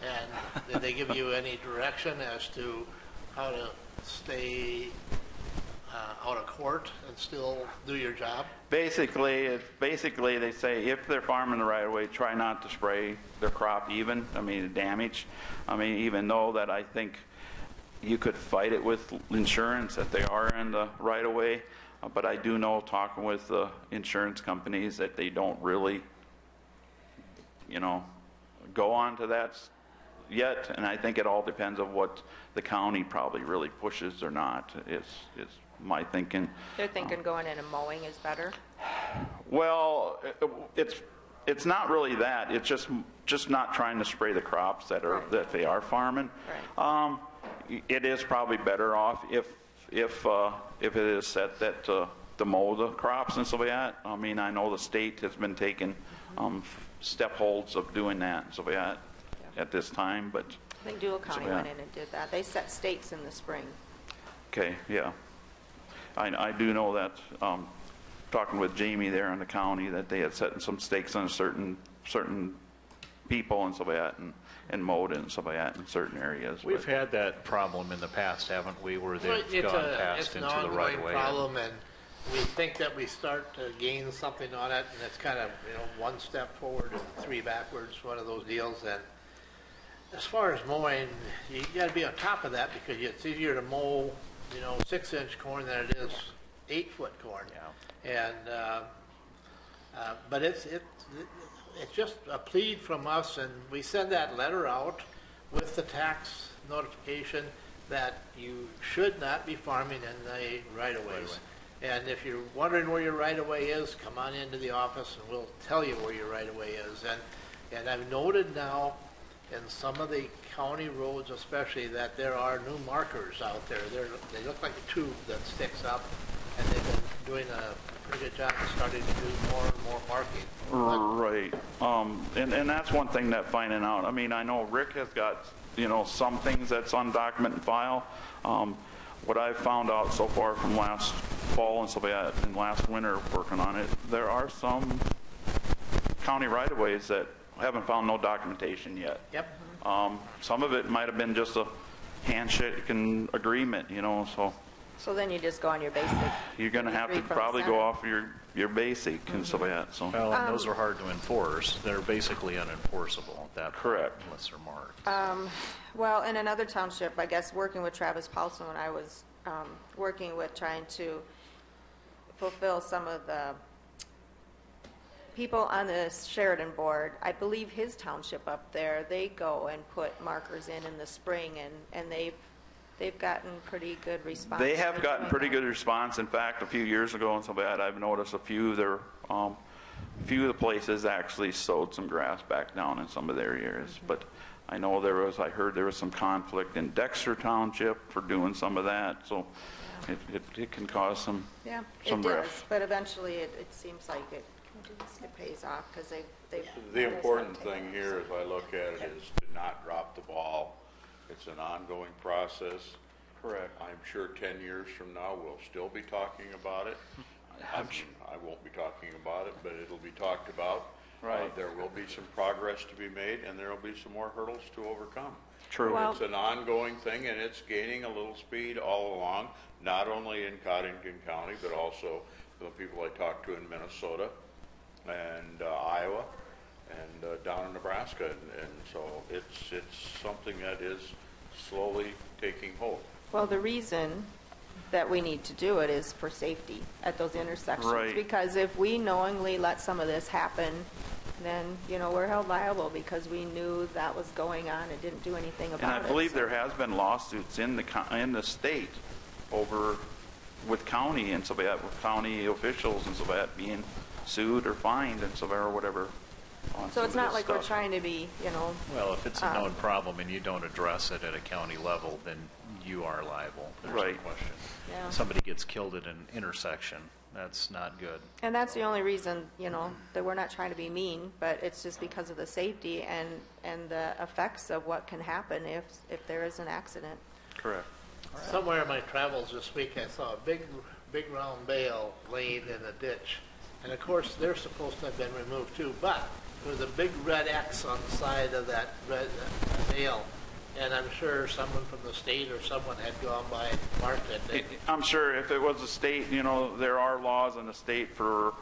C: And did they give you any direction as to how to stay out of court and still do your job?
M: Basically, they say if they're farming the right of way, try not to spray their crop even. I mean, damage. I mean, even though that I think you could fight it with insurance that they are in the right of way, but I do know, talking with the insurance companies, that they don't really, go on to that yet. And I think it all depends on what the county probably really pushes or not. Is my thinking.
G: They're thinking going in and mowing is better?
M: Well, it's not really that. It's just not trying to spray the crops that they are farming.
G: Right.
M: It is probably better off if it is set that to mow the crops and so that. I mean, I know the state has been taking step holds of doing that and so that at this time, but.
G: I think Dual County went in and did that. They set stakes in the spring.
M: Okay, yeah. I do know that, talking with Jamie there in the county, that they had set some stakes on certain people and so that, and mowed and so that in certain areas.
F: We've had that problem in the past, haven't we, where they've gone past into the right of way?
C: It's an ongoing problem, and we think that we start to gain something on it, and it's kind of, one step forward and three backwards, one of those deals. And as far as mowing, you got to be on top of that, because it's easier to mow 6-inch corn than it is 8-foot corn.
F: Yeah.
C: And but it's just a plead from us, and we send that letter out with the tax notification that you should not be farming in the right-of-ways. And if you're wondering where your right-of-way is, come on into the office and we'll tell you where your right-of-way is. And I've noted now in some of the county roads especially that there are new markers out there. They look like a tube that sticks up, and they've been doing a pretty good job of starting to do more and more marking.
M: Right. And that's one thing that finding out. I mean, I know Rick has got, some things that's on document and file. What I've found out so far from last fall and so that, and last winter working on it, there are some county right-of-ways that haven't found no documentation yet.
C: Yep.
M: Some of it might have been just a handshake and agreement, so.
G: So then you just go on your basic.
M: You're going to have to probably go off your basic and so that. So.
F: Well, and those are hard to enforce. They're basically unenforceable at that
M: Correct.
F: point, unless they're marked.
G: Well, in another township, I guess, working with Travis Paulson, when I was working with trying to fulfill some of the people on the Sheridan board, I believe his township up there, they go and put markers in the spring, and they've gotten pretty good response.
M: They have gotten pretty good response. In fact, a few years ago and so that, I've noticed a few of the places actually sowed some grass back down in some of their areas. But I know I heard there was some conflict in Dexter Township for doing some of that, so it can cause some
G: it does, but eventually it seems like it pays off, because
H: The important thing here, as I look at it, is to not drop the ball. It's an ongoing process.
M: Correct.
H: I'm sure 10 years from now, we'll still be talking about it. I won't be talking about it, but it'll be talked about.
M: Right.
H: There will be some progress to be made, and there will be some more hurdles to overcome.
M: True.
G: Well,
H: It's an ongoing thing, and it's gaining a little speed all along, not only in Cottington County, but also the people I talked to in Minnesota and Iowa and down in Nebraska. And so it's something that is slowly taking hold.
G: Well, the reason that we need to do it is for safety at those intersections.
M: Right.
G: Because if we knowingly let some of this happen, then, we're held liable because we knew that was going on and didn't do anything about it.
M: And I believe there has been lawsuits in the state over with county and so that, with county officials and so that being sued or fined and so that, or whatever.
G: So it's not like we're trying to be,
F: Well, if it's a known problem and you don't address it at a county level, then you are liable. There's no
M: Right.
F: question.
G: Yeah.
F: Somebody gets killed at an intersection. That's not good.
G: and that's the only reason, that we're not trying to be mean, but it's just because of the safety and the effects of what can happen if there is an accident.
M: Correct.
C: Somewhere in my travels this week, I saw a big round bale laying in a ditch. And of course, they're supposed to have been removed too, but there was a big red X on the side of that red nail, and I'm sure someone from the state or someone had gone by and marked it.
M: I'm sure if it was a state, you know, there are laws in the state for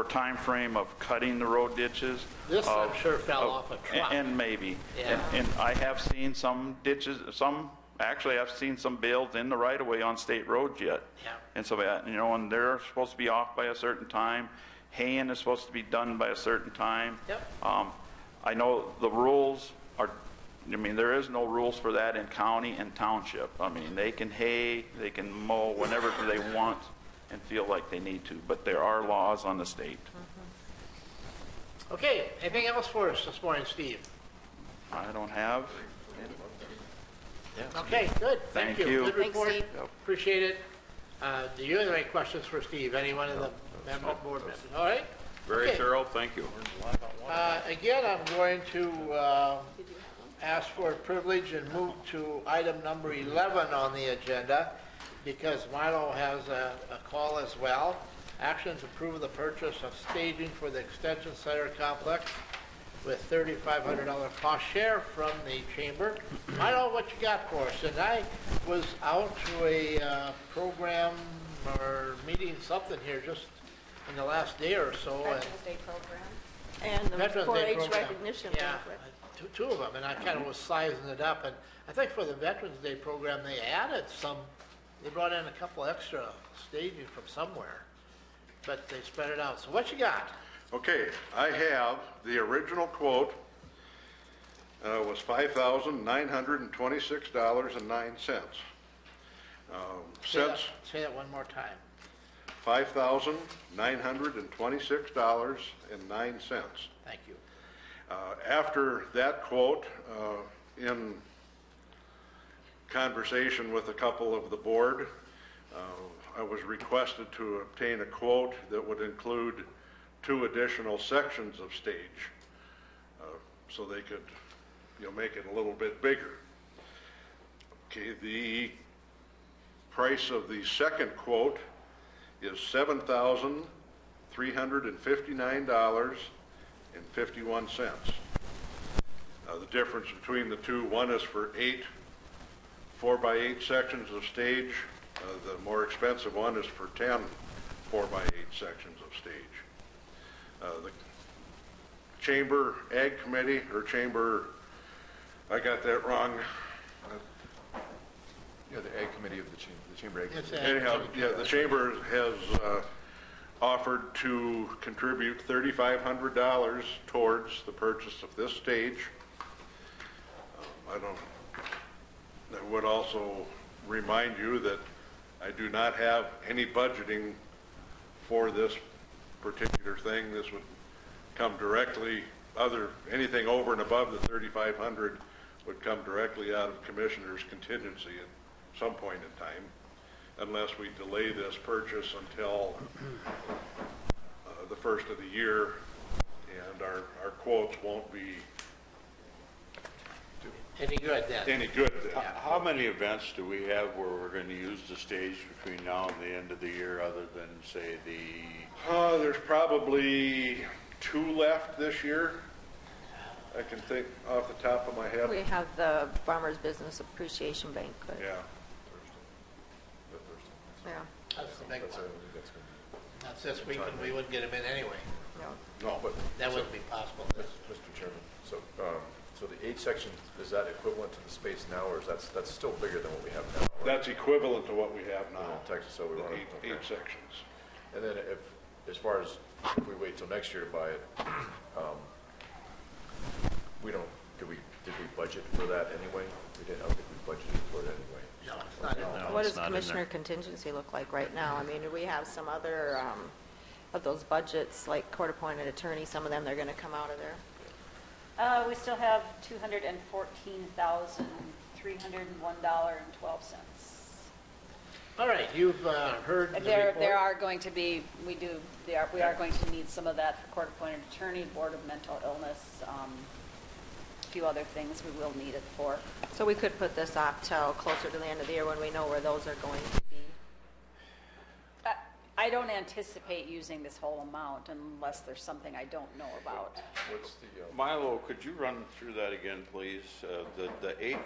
M: time frame of cutting the road ditches.
C: This, I'm sure, fell off a truck.
M: And maybe.
C: Yeah.
M: And I have seen some ditches, actually I've seen some bales in the right of way on state roads yet.
C: Yeah.
M: And so, you know, and they're supposed to be off by a certain time. Haying is supposed to be done by a certain time.
C: Yep.
M: I know the rules are, I mean, there is no rules for that in county and township. I mean, they can hay, they can mow whenever they want and feel like they need to, but there are laws on the state.
C: Okay, anything else for us this morning, Steve?
M: I don't have.
C: Okay, good. Thank
M: Thank you.
C: Good
G: Thanks,
C: report.
G: Steve.
M: Yep.
C: Appreciate it. Do you have any questions for Steve? Anyone in the board members? All right.
H: Very
C: Okay.
H: thorough, thank you.
C: Again, I'm going to ask for a privilege and move to item number 11 on the agenda, because Milo has a call as well. Action to approve the purchase of staging for the Extension Center complex with $3,500 cost share from the chamber. Milo, what you got for us? And I was out to a program or meeting, something here just in the last day or so. and-
G: Veterans Day program. And the
C: Veterans Day
G: 4-H
C: program.
G: recognition
C: Yeah,
G: banquet.
C: two of them, and I kind of was sizing it up, and I think for the Veterans Day program, they added some, they brought in a couple extra staging from somewhere, but they spread it out. So what you got?
B: Okay, I have, the original quote was $5,926.09. Since
C: Say that one more time.
B: $5,926.09.
C: Thank you.
B: After that quote, in conversation with a couple of the board, I was requested to obtain a quote that would include 2 additional sections of stage, so they could, you know, make it a little bit bigger. Okay, the price of the second quote is $7,359.51. The difference between the two, one is for 8 4x8 sections of stage. The more expensive one is for 10 4x8 sections of stage. The Chamber Ag Committee, or Chamber, I got that wrong.
L: Yeah, the Ag Committee of the Chamber Ag
C: It's
L: Committee.
B: Anyhow, yeah, the Chamber has offered to contribute $3,500 towards the purchase of this stage. I would also remind you that I do not have any budgeting for this particular thing. This would come directly, anything over and above the $3,500 would come directly out of Commissioner's contingency at some point in time, unless we delay this purchase until the first of the year, and our quotes won't be
C: Any good then?
B: any good then.
H: How many events do we have where we're going to use the stage between now and the end of the year, other than, say,
B: There's probably 2 left this year. I can think off the top of my head.
G: We have the Farmers Business Appreciation Banquet.
B: Yeah.
G: Yeah.
C: That's the big
L: That's
C: one.
L: that's gonna
C: That's this week, and we wouldn't get them in anyway.
G: No.
B: No, but
C: That wouldn't be possible.
L: Mr. Chairman, so the 8 sections, is that equivalent to the space now, or is that's still bigger than what we have now? right?
B: that's equivalent to what we have
L: In
B: now.
L: Texas, so we
B: The
L: want
B: eight sections.
L: And then as far as if we wait till next year to buy it, we don't, did we budget for that anyway? We didn't, I don't think we budgeted for it anyway.
C: No, it's not in there.
F: No,
G: What
F: it's
G: does
F: not in
G: commissioner
F: there.
G: contingency look like right now? I mean, do we have some other of those budgets, like court-appointed attorney, some of them, they're going to come out of there?
D: We still have $214,301.12.
C: All right, you've heard the
D: There
C: report.
D: are going to be, we are going to need some of that for court-appointed attorney, Board of Mental Illness, a few other things we will need it for.
G: So we could put this off till closer to the end of the year when we know where those are going to be.
D: I don't anticipate using this whole amount unless there's something I don't know about.
L: What's the,
H: Milo, could you run through that again, please? The eight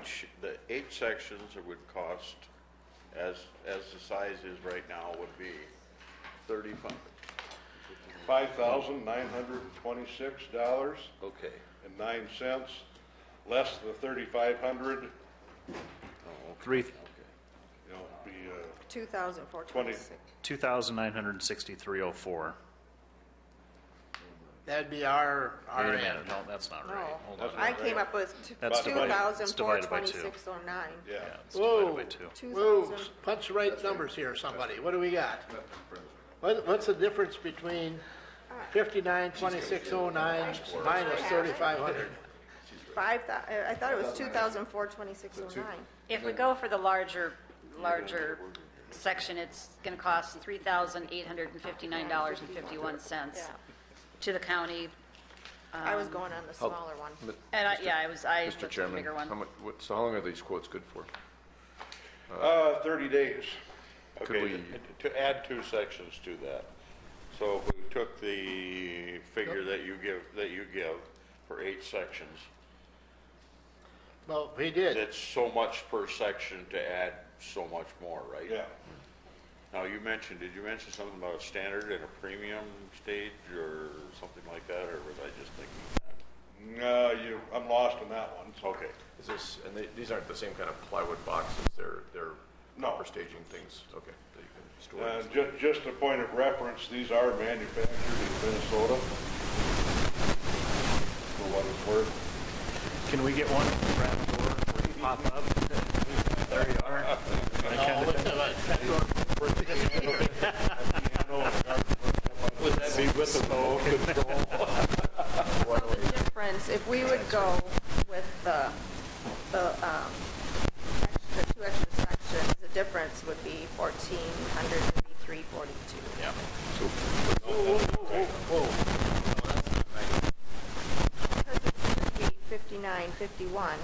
H: sections it would cost, as the size is right now, would be
B: $5,926.09,
H: okay.
B: less the 3,500.
F: Three,
B: You know, it'd be
G: 2,426.
F: 2,963.04.
C: That'd be our
F: Wait a
C: end.
F: minute, no, that's not right. Hold on.
G: I came up with
F: That's divided by two.
G: 2,426.09.
F: Yeah, it's
C: Whoa.
F: divided by two.
C: Whoa, punch the right numbers here, somebody. What do we got? What's the difference between 59,2609 minus 3,500?
G: I thought it was 2,426.09.
D: If we go for the larger section, it's going to cost $3,859.51 to the county.
G: I was going on the smaller one.
D: And I
L: Mr.
D: looked at the
L: Chairman,
D: bigger one.
L: so how long are these quotes good for?
B: 30 days.
L: Could
H: Okay,
L: we-
H: to add two sections to that. So if we took the figure that you give for 8 sections,
C: Well, we did.
H: it's so much per section to add so much more, right?
B: Yeah.
H: Now, did you mention something about a standard and a premium stage or something like that, or was I just thinking that?
B: No, I'm lost on that one. So.
H: Okay.
L: Is this, and these aren't the same kind of plywood boxes, they're
B: No.
L: proper staging things, okay, that you can store.
B: Just a point of reference, these are manufactured in Minnesota, for what it's worth.
N: Can we get one wrap door where you pop up? There you are. That kind of thing.
B: Would that be with the control?
G: So the difference, if we would go with the two extra sections, the difference would be $1,483.42.
F: Yeah.
G: Because it's 59.51.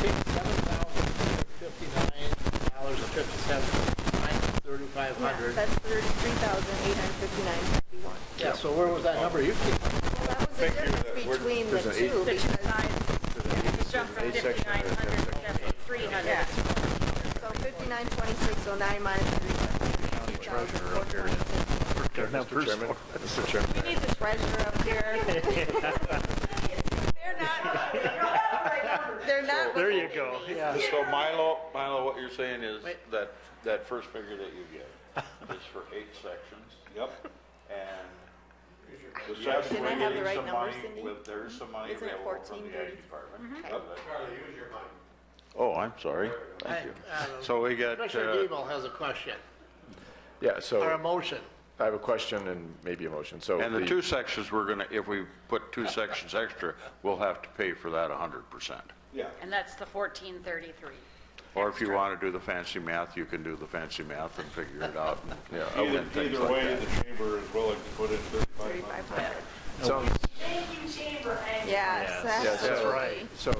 C: Take $7,059.50 minus 3,500.
G: That's $33,859.51.
C: Yeah, so where was that number you came up with?
G: Well, that was the difference between the two.
D: The two
G: because-
D: sides, it jumped from 5,900 to 300.
G: Yeah. So 59.2609 minus 3,426.
L: Mr. Chairman,
G: We need the treasurer up here. They're not.
N: There you go, yeah.
H: So Milo, what you're saying is that first figure that you give is for 8 sections.
B: Yep.
H: And
G: Didn't I have the right number, Cindy?
H: There's some money
G: Isn't it
H: available from the
G: 14.30?
H: Ag Department.
G: Okay.
H: Oh, I'm sorry. Thank you. So we got,
C: Commissioner Gable has a question,
L: yeah,
C: or a
L: so
C: motion.
L: I have a question and maybe a motion, so.
H: and the 2 sections, if we put 2 sections extra, we'll have to pay for that 100%.
B: Yeah.
D: And that's the 1433.
H: Or if you want to do the fancy math, you can do the fancy math and figure it out.
L: Yeah,
H: and things
B: Either
H: like
B: way,
H: that.
B: the chamber is willing to put in 3,500.
G: 3,500.
L: sounds,
G: Yes,
L: yeah,
G: that's
L: so-
G: right.
L: So,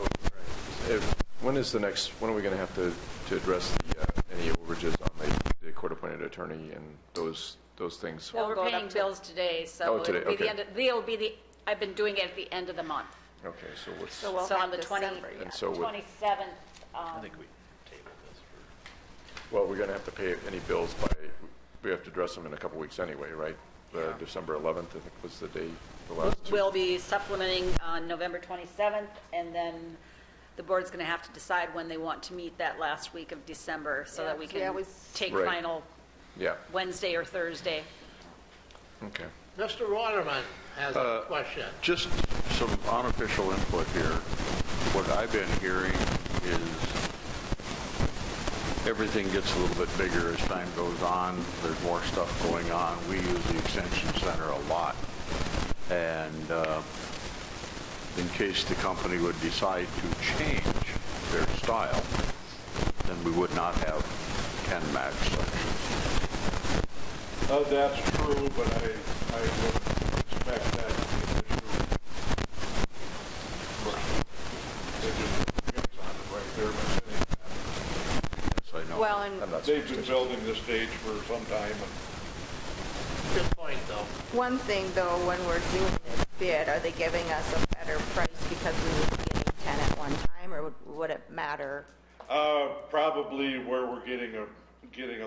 L: when are we gonna have to address any overages on the court-appointed attorney and those things?
D: Well, we're
G: Go up
D: paying
G: to-
D: bills today, so
L: Oh, today,
D: it'll be the
L: okay.
D: end, I've been doing it at the end of the month.
L: Okay, so what's,
G: So we'll
D: So on
G: have
D: the
G: December, yeah.
L: and so with,
D: 27th,
F: I think we tabled this for.
L: well, we're gonna have to pay any bills we have to address them in a couple weeks anyway, right? December 11th, I think was the day, the last two.
D: we'll be supplementing on November 27th, and then the board's going to have to decide when they want to meet that last week of December, so that we
G: Yeah,
D: can
G: we-
D: take
L: Right.
D: final
L: Yeah,
D: Wednesday or Thursday.
L: okay.
C: Mr. Waterman has a question.
H: Just some unofficial input here. What I've been hearing is everything gets a little bit bigger as time goes on. There's more stuff going on. We use the Extension Center a lot. And in case the company would decide to change their style, then we would not have 10 max sections.
B: That's true, but I would expect that to be an issue. They just on it right there, but
H: Yes, I know.
G: Well, and
L: I'm not
H: They've been
L: superstitious.
H: building this stage for some time, and
C: Good point, though.
G: one thing though, when we're doing this bid, are they giving us a better price because we would be getting 10 at one time, or would it matter?
H: probably where we're getting a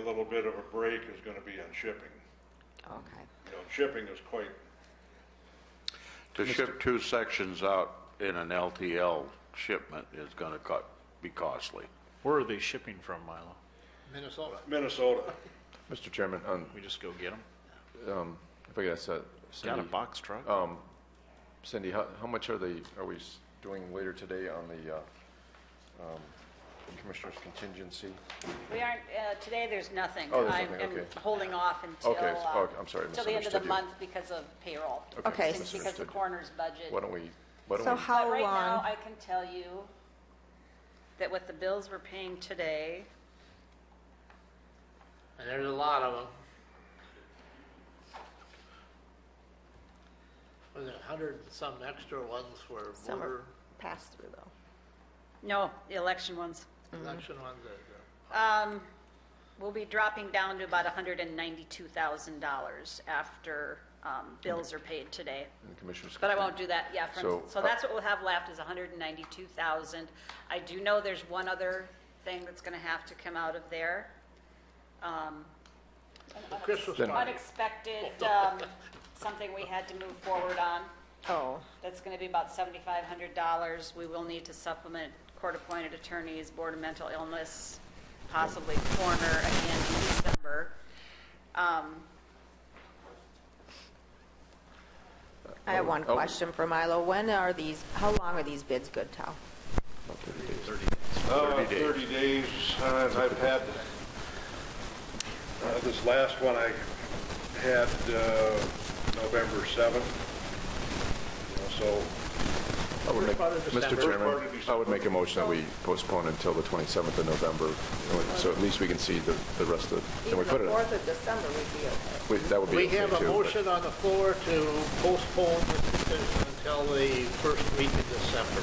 H: little bit of a break is gonna be on shipping.
G: Okay.
H: You know, shipping is quite,
O: To ship 2 sections out in an LTL shipment is going to be costly.
F: Where are they shipping from, Milo?
C: Minnesota.
H: Minnesota.
L: Mr. Chairman,
F: We just go get them?
L: if I could ask
F: Got a
L: Cindy,
F: box truck?
L: Cindy, how much are we doing later today on the Commissioner's contingency?
D: We aren't, today there's nothing.
L: Oh, there's
D: I'm
L: nothing, okay.
D: holding off until,
L: Okay, I'm sorry, I
D: till the end of the
L: misunderstood you.
D: month because of payroll.
G: Okay.
D: Since- Because the
L: Misunderstood you.
D: coroner's budget.
L: Why don't we,
G: So how
D: But right now,
G: long?
D: I can tell you that with the bills we're paying today,
C: And there's a lot of them. Was it 100 and some extra ones for
G: Some
C: voter
G: are passed through though.
D: no, the election ones,
C: election ones? That,
D: we'll be dropping down to about $192,000 after bills are paid today.
L: and Commissioner's?
D: But I won't do that, yeah.
L: So,
D: So that's what we'll have left is $192,000. I do know there's one other thing that's going to have to come out of there.
C: Christmas
L: Then-
C: party.
D: Unexpected, something we had to move forward on.
G: Oh,
D: That's going to be about $7,500. We will need to supplement court-appointed attorneys, Board of Mental Illness, possibly coroner again in December.
G: I have one
L: Oh.
G: question for Milo. How long are these bids good till?
H: 30 days, and I've had, this last one I had, November 7th. You know, so,
L: I would make,
C: part of
L: Mr.
C: December.
L: Chairman,
H: First part of
L: I
H: December.
L: would make a motion that we postpone until the 27th of November, so at least we can see the rest of, and we
G: Even
L: put
G: the
L: it,
G: 4th of December would be okay.
L: that would be
C: We
L: okay
C: have a
L: too, but-
C: motion on the floor to postpone this decision until the first week in December.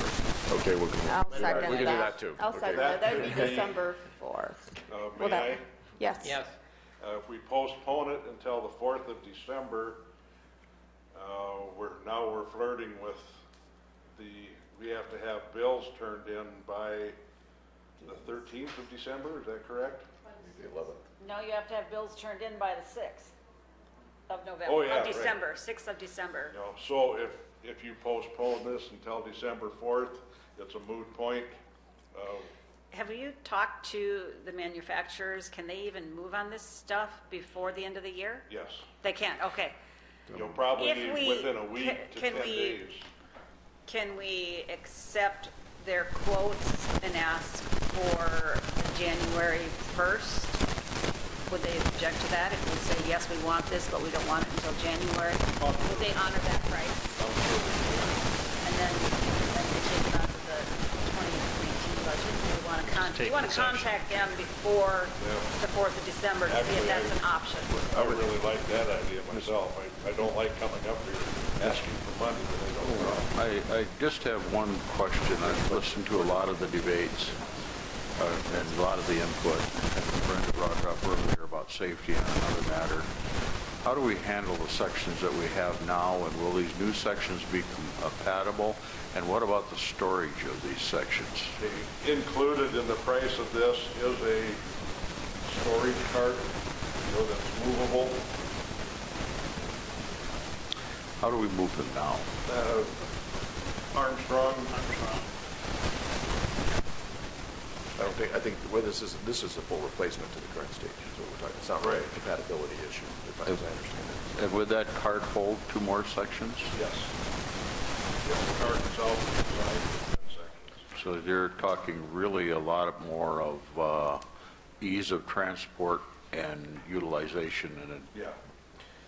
L: Okay, we'll,
G: I'll
L: we
G: second
L: can do that too.
G: I'll
L: Okay.
G: second that. That'd be December 4th. Well,
H: may
G: that-
H: I?
G: Yes.
H: If we postpone it until the 4th of December, we're flirting with we have to have bills turned in by the 13th of December, is that correct?
L: The 11th.
D: No, you have to have bills turned in by the 6th of November.
H: Oh, yeah,
D: Of
H: right.
D: December, 6th of December.
H: You know, so if you postpone this until December 4th, it's a moot point.
D: Have you talked to the manufacturers? Can they even move on this stuff before the end of the year?
H: Yes,
D: They can't, okay.
H: you'll probably
D: If
H: need
D: we-
H: within a week to
D: can
H: 10
D: we-
H: days.
D: Can we accept their quotes and ask for January 1st? Would they object to that if we say, yes, we want this, but we don't want it until January? Would they honor that price? And then we take it out of the 2019 budget? You want to contact them before the 4th of December to see if
H: Actually,
D: that's an option.
H: I would really like that idea myself. I don't like coming up here asking for money that I don't want.
O: I just have one question. I've listened to a lot of the debates and a lot of the input. And Brenda brought up earlier about safety and another matter. How do we handle the sections that we have now, and will these new sections be compatible? And what about the storage of these sections?
H: Included in the price of this is a storage cart, that's movable.
O: How do we move them now?
H: Armstrong.
L: I think where this is a full replacement to the current stage, is what we're talking. It's not really a compatibility issue, as I understand it.
O: And would that cart hold 2 more sections?
H: Yes. The cart itself is designed for 10 sections.
O: So you're talking really a lot more of ease of transport and utilization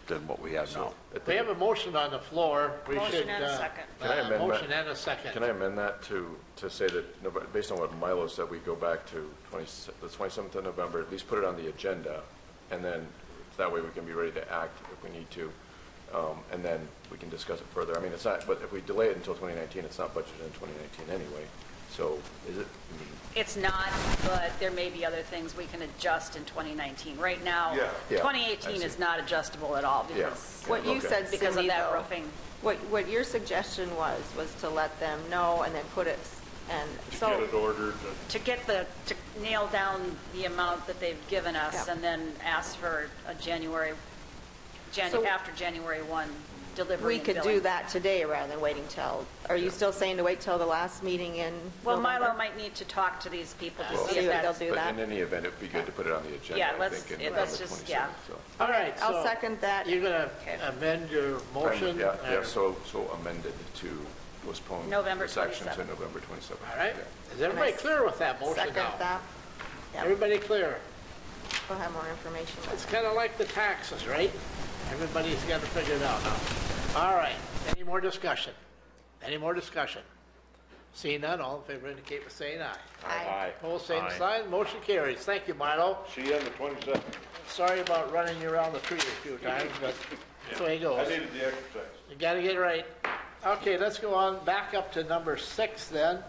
O: than what we have now.
C: We have a motion on the floor. We
D: Motion
C: should,
D: and a second.
L: Can I amend
C: motion
L: that?
C: and a second.
L: Can I amend that to say that, based on what Milo said, we go back to the 27th of November, at least put it on the agenda, and then that way we can be ready to act if we need to, and then we can discuss it further. I mean, it's not, but if we delay it until 2019, it's not budgeted in 2019 anyway, So is it, I mean,
D: It's not, but there may be other things we can adjust in 2019. Right now,
L: Yeah. Yeah,
D: 2018
L: I
D: is
L: see.
D: not adjustable at all
L: Yeah.
D: because
G: What you
L: Okay.
G: said,
D: because of
G: Cindy,
D: that
G: though,
D: roofing.
G: what your suggestion was to let them know and then put it, and so.
O: Get it ordered.
D: To nail down the amount that they've given us
G: Yep.
D: and then ask for a
G: So-
D: after January 1 delivery
G: We
D: and
G: could do
D: billing.
G: that today rather than waiting till, are you still saying to wait till the last meeting in
D: Well,
G: November?
D: Milo might need to talk to these people to
G: Well,
D: see
G: see
D: if
G: what
D: that's.
G: they'll do
L: but
G: that.
L: in any event, it'd be good to put it on the agenda,
D: Yeah,
L: I
D: let's-
L: think, in
D: let's
L: November
D: just-
L: 27th,
D: yeah.
L: so.
C: All right,
G: I'll
C: so
G: second that.
C: you're going
D: Okay.
C: to amend your motion?
L: Yeah, yeah,
C: or-
L: so amended to postpone
D: November
L: this action to
D: 27th.
L: November 27th.
C: All right,
L: Yeah.
C: is everybody
G: Nice.
C: clear with that motion
G: Second
C: now?
G: that. Yep.
C: Everybody clear?
G: We'll have more information.
C: It's kind of like the taxes, right? Everybody's got to figure it out now. All right, any more discussion? Any more discussion? Seeing none, all in favor indicate by saying aye.
G: Aye.
C: Opposed, same
F: Aye.
C: sign, motion carries. Thank you, Milo.
O: See you on the 27th.
C: Sorry about running you around the tree a few times, but that's the way it goes.
O: I needed the exercise.
C: You got to get it right. Okay, let's go on back up to number 6 then.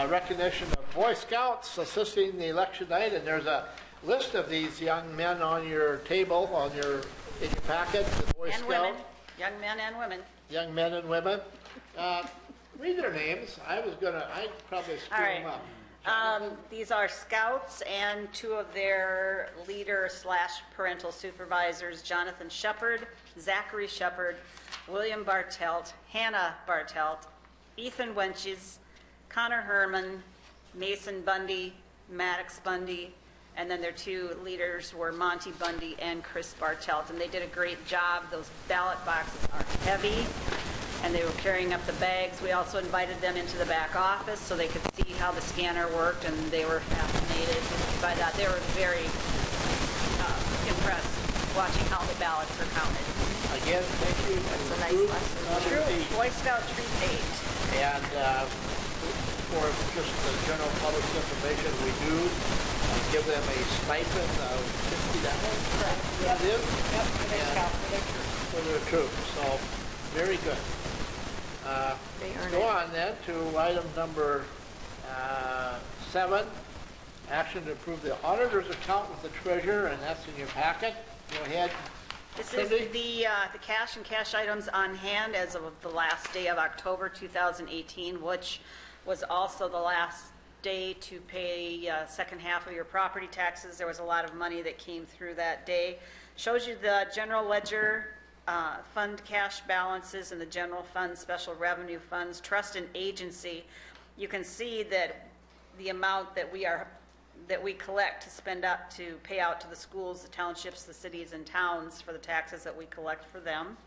C: Recognition of Boy Scouts assisting the election night, and there's a list of these young men on your table, in your packet, the Boy
D: And
C: Scout.
D: women, young men and women.
C: Young men and women. Read their names. I'd probably screw
D: All right.
C: them up.
D: These are scouts and 2 of their leader/parental supervisors, Jonathan Shepard, Zachary Shepard, William Bartelt, Hannah Bartelt, Ethan Wenches, Connor Herman, Mason Bundy, Maddox Bundy, and then their 2 leaders were Monty Bundy and Chris Bartelt, and they did a great job. Those ballot boxes are heavy, and they were carrying up the bags. We also invited them into the back office so they could see how the scanner worked, and they were fascinated by that. They were very impressed watching how the ballots were counted.
C: Again, thank you.
G: That's a nice
C: Ruth,
G: lesson.
C: Another thing.
D: Boy Scout Troop 8.
C: And for just the general public's information, we do give them a stipend of $50.
D: Correct.
C: That is?
D: Yep, for their
C: And-
D: scout, for their troop.
C: For their troops, so very good.
G: They earn
C: Go
G: it.
C: on then to item number 7, action to approve the auditor's account with the treasurer, and that's in your packet. Go ahead.
D: This is
C: Cindy?
D: the cash and cash items on hand as of the last day of October 2018, which was also the last day to pay second half of your property taxes. There was a lot of money that came through that day. Shows you the general ledger, fund cash balances, and the general fund, special revenue funds, trust and agency. You can see that the amount that we collect to spend up to pay out to the schools, the townships, the cities and towns for the taxes that we collect for them.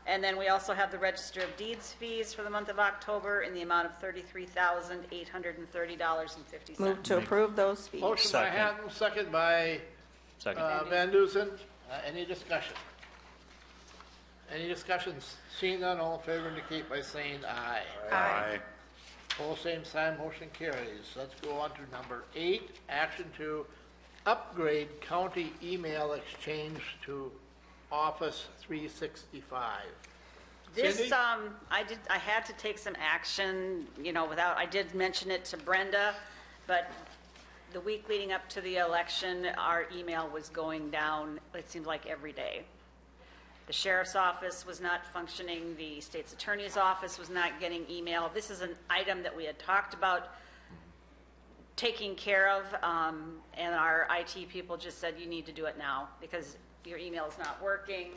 D: And then we also have the Register of Deeds fees for the month of October in the amount of $33,830.50.
G: Move to approve those fees.
C: Motion by
F: Second.
C: Hatton, second by
F: Second.
C: Van Dusen. Any discussion? Any discussions? Seeing none, all in favor indicate by saying aye.
O: Aye.
C: All same sign, motion carries. Let's go on to number 8, action to upgrade county email exchange to Office 365.
D: This,
C: Cindy?
D: I had to take some action, I did mention it to Brenda, but the week leading up to the election, our email was going down, it seemed like every day. The sheriff's office was not functioning, the state's attorney's office was not getting email. This is an item that we had talked about taking care of, and our IT people just said, you need to do it now because your email is not working.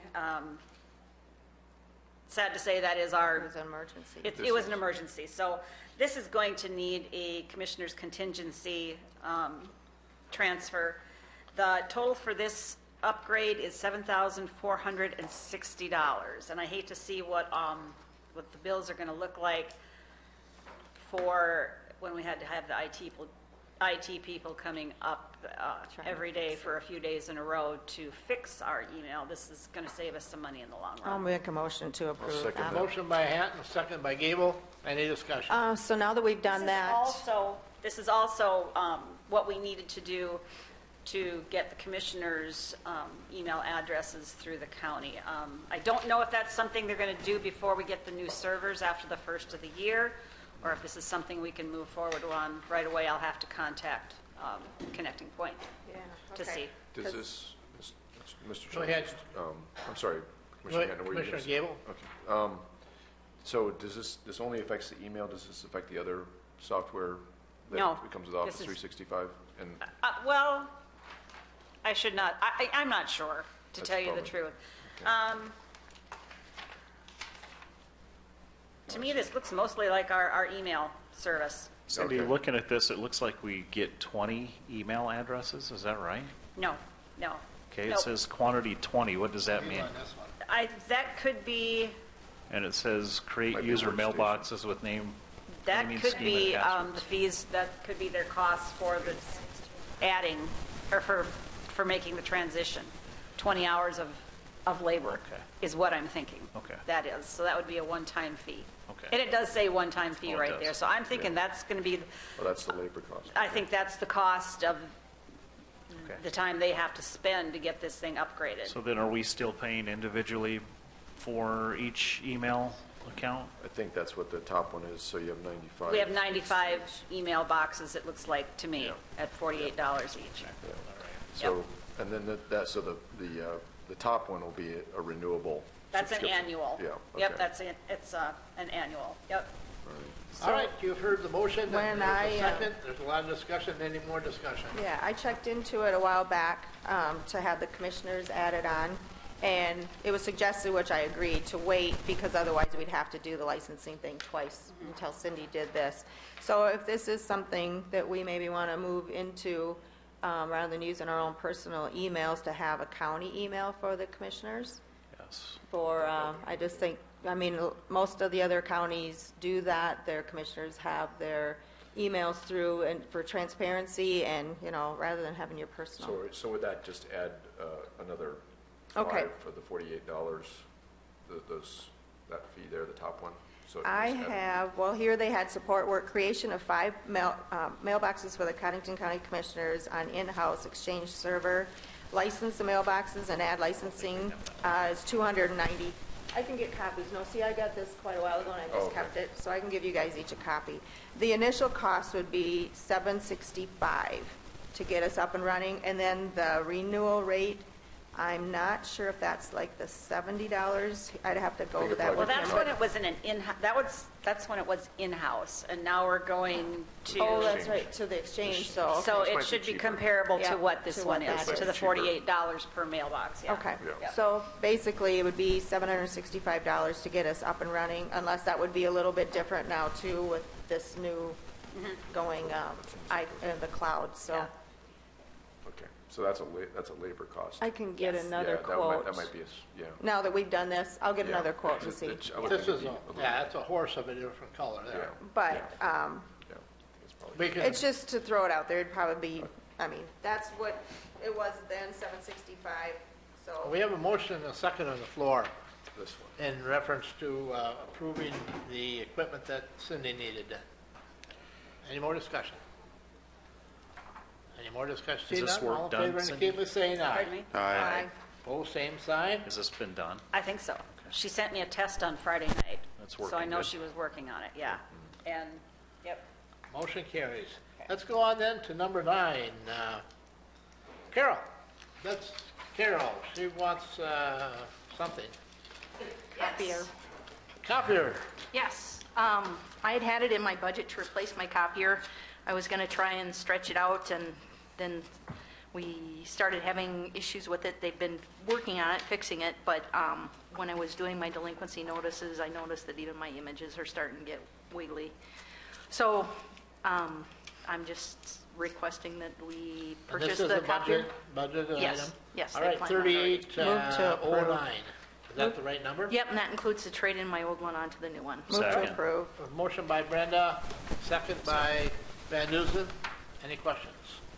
D: Sad to say, that is
G: It
D: our,
G: was an emergency.
D: it was an emergency. So this is going to need a commissioner's contingency transfer. The total for this upgrade is $7,460. And I hate to see what the bills are going to look like for when we had to have the IT people coming up every day for a few days in a row to fix our email. This is going to save us some money in the long run.
G: I'll make a motion to approve
L: second
G: that.
L: that.
C: Motion by Hatton, second by Gable. Any discussion?
G: So now that we've done that,
D: This is also what we needed to do to get the commissioners' email addresses through the county. I don't know if that's something they're going to do before we get the new servers after the first of the year, or if this is something we can move forward on right away, I'll have to contact Connecting Point to see.
L: Does this, Mr.
C: Go ahead.
L: I'm sorry, Commissioner Hanna, were you
C: Commissioner
L: gonna-
C: Gable?
L: Okay. So does this only affects the email? Does this affect the other software
D: No.
L: that comes with Office
D: This is-
L: 365? And
D: Well, I should not, I'm not sure, to
L: That's
D: tell you the
L: probably-
D: truth.
L: okay.
D: To me, this looks mostly like our email service.
F: Cindy,
L: Okay.
F: looking at this, it looks like we get 20 email addresses, is that right?
D: No.
F: Okay, it
D: Nope.
F: says quantity 20, what does that mean?
D: That could be,
F: And it says create
L: Might be
F: user
L: workstation.
F: mailboxes with naming
D: could
F: scheme
D: be
F: and
D: the
F: passwords.
D: fees, that could be their costs for the adding, or for making the transition. 20 hours of labor
F: Okay.
D: is what I'm thinking.
F: Okay.
D: That is, so that would be a one-time fee.
F: Okay.
D: And it does say one-time fee
F: Oh, it
D: right
F: does.
D: there, so I'm thinking that's going to be,
L: Well, that's the labor cost.
D: I think that's the cost of
F: Okay.
D: the time they have to spend to get this thing upgraded.
F: So then are we still paying individually for each email account?
L: I think that's what the top one is, so you have 95.
D: We have 95 email boxes, it looks like to me, at $48 each.
L: Yeah. So, and then so the top one will be a renewable
D: That's an
L: subscription.
D: annual.
L: Yeah.
D: Yep,
L: okay.
D: it's an annual, yep.
C: All right, you've heard the motion.
G: When
C: There's a
G: I,
C: second. There's a lot of discussion. Any more discussion?
G: Yeah, I checked into it a while back to have the commissioners added on, and it was suggested, which I agreed, to wait because otherwise we'd have to do the licensing thing twice until Cindy did this. So if this is something that we maybe want to move into, rather than using our own personal emails, to have a county email for the commissioners,
F: Yes.
G: I just think, I mean, most of the other counties do that. Their commissioners have their emails through and for transparency and, rather than having your personal.
L: So would that just add another
G: Okay.
L: $5 for the $48, that fee there, the top one? So
G: I
L: just add-
G: have, well, here they had support work, creation of 5 mailboxes for the Cottington County Commissioners on in-house Exchange server. License the mailboxes and add licensing is $290. I can get copies. No, see, I got this quite a while ago and I just
L: Okay.
G: kept it, so I can give you guys each a copy. The initial cost would be $765 to get us up and running, and then the renewal rate, I'm not sure if that's like the $70. I'd have to go
L: think
G: over
L: it
G: that
L: probably
G: with
D: Well,
G: him.
D: that's when it was in an that's when it was in-house, and now we're going to.
G: Oh, that's right, to the exchange, so. okay.
D: So
L: This
D: it
L: might be
D: should be
L: cheaper.
D: comparable
G: Yeah,
D: to what this
G: to
D: one
G: what
D: is,
G: that
D: to the
L: is. Cheaper.
D: $48 per mailbox, yeah.
G: Okay,
L: Yeah.
G: so basically it would be $765 to get us up and running, unless that would be a little bit different now too with this new going, the cloud, so.
D: Yeah.
L: Okay, so that's a labor cost.
G: I can get
D: Yes.
G: another
L: Yeah,
G: quote.
L: that might be, yeah.
G: Now that we've done this, I'll get
L: Yeah.
G: another quote to see.
L: I would
C: This
L: think
C: is,
L: it'd be little-
C: that's a horse of a different color
L: Yeah,
C: there.
G: But,
L: yeah, I think it's probably-
C: We can,
G: it's just to throw it out there, it'd probably be, I mean, that's what it was then, $765, so.
C: we have a motion and a second on the floor
L: This one.
C: in reference to approving the equipment that Cindy needed. Any more discussion? Any more discussion?
F: Is
C: See
F: this
C: none?
F: work
C: All in
F: done,
C: favor
F: Cindy?
C: indicate by saying aye.
D: Pardon me?
G: Aye.
C: Opposed, same sign.
F: Has this been done?
D: I think so. She sent me a test on Friday night.
F: That's
D: So I
F: working
D: know
F: good.
D: she was working on it, yeah. And, yep.
C: Motion carries. Let's go on then to number 9. Carol, that's Carol. She wants something.
G: Copier.
C: Copier.
P: Yes. I had it in my budget to replace my copier. I was going to try and stretch it out, and then we started having issues with it. They've been working on it, fixing it, but when I was doing my delinquency notices, I noticed that even my images are starting to get wiggly. So I'm just requesting that we
C: And
P: purchase
C: this is
P: the
C: a
P: copier.
C: budgeted
P: Yes,
C: item?
P: yes,
C: All
P: they
C: right,
P: planned on it.
C: 3809. Is that the right number?
P: Yep, and that includes the trade in my old one onto the new one.
G: Move to
F: Second.
G: approve.
C: A motion by Brenda, second by Van Duzen. Any questions?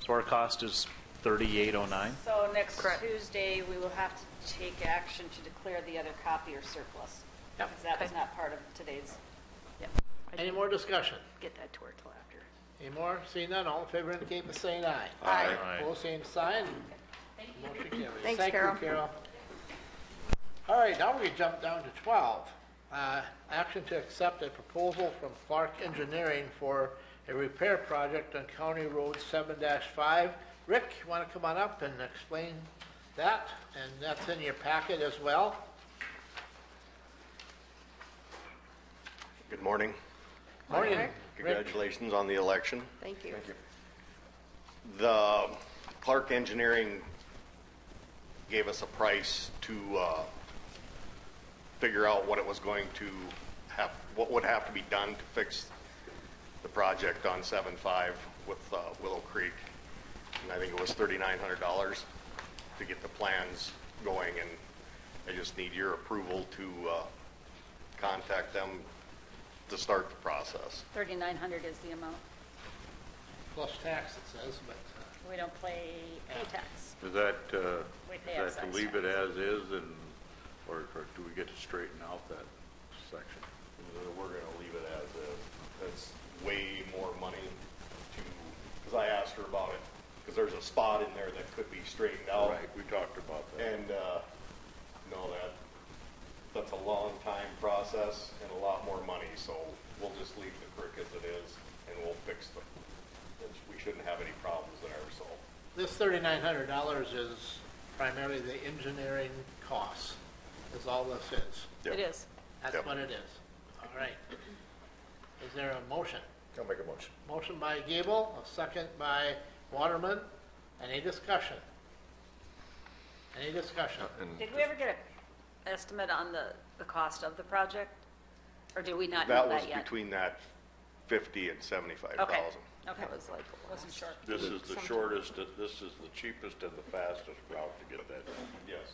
F: So our cost is $38.09?
D: So next
P: Correct.
D: Tuesday, we will have to take action to declare the other copier surplus.
C: Yep.
D: Because that was
P: Okay.
D: not part of today's.
P: Yep. I
C: Any
P: didn't
C: more discussion?
P: get that to her till after.
C: Any more? Seeing none, all in favor indicate by saying aye.
G: Aye.
F: Aye.
C: Opposed, same sign. Motion carries.
G: Thanks,
C: Thank you,
G: Carol.
C: Carol. All right, now we jump down to 12. Action to accept a proposal from Clark Engineering for a repair project on County Road 7-5. Rick, you want to come on up and explain that? And that's in your packet as well.
B: Good morning.
C: Morning, Rick.
B: Congratulations on the election.
G: Thank you.
B: The Clark Engineering gave us a price to figure out what it was going to have, what would have to be done to fix the project on 7-5 with Willow Creek. And I think it was $3,900 to get the plans going, and I just need your approval to contact them to start the process.
D: 3,900 is the amount.
C: Plus tax, it says, but
D: We don't pay tax.
O: Is that,
D: We pay
O: is that to
D: excise
O: leave it
D: tax.
O: as is, and, or do we get to straighten out that section?
B: We're going to leave it as is. That's way more money to, because I asked her about it, because there's a spot in there that could be straightened out.
O: Right, we talked about that.
B: And, that's a long time process and a lot more money, so we'll just leave the creek as it is, and we'll fix them. We shouldn't have any problems there, so.
C: this $3,900 is primarily the engineering costs, is all this is.
B: Yep.
D: It is.
C: That's
B: Yep.
C: what it is. All right. Is there a motion?
L: I'll make a motion.
C: Motion by Gable, a second by Waterman. Any discussion? Any discussion?
D: Did we ever get an estimate on the cost of the project? Or do we not know
B: That was
D: that yet?
B: between that 50 and 75,000.
D: Okay, okay.
G: That was like,
D: Wasn't sure.
O: This is the shortest, this is the cheapest and the fastest route to get that done
B: Yes.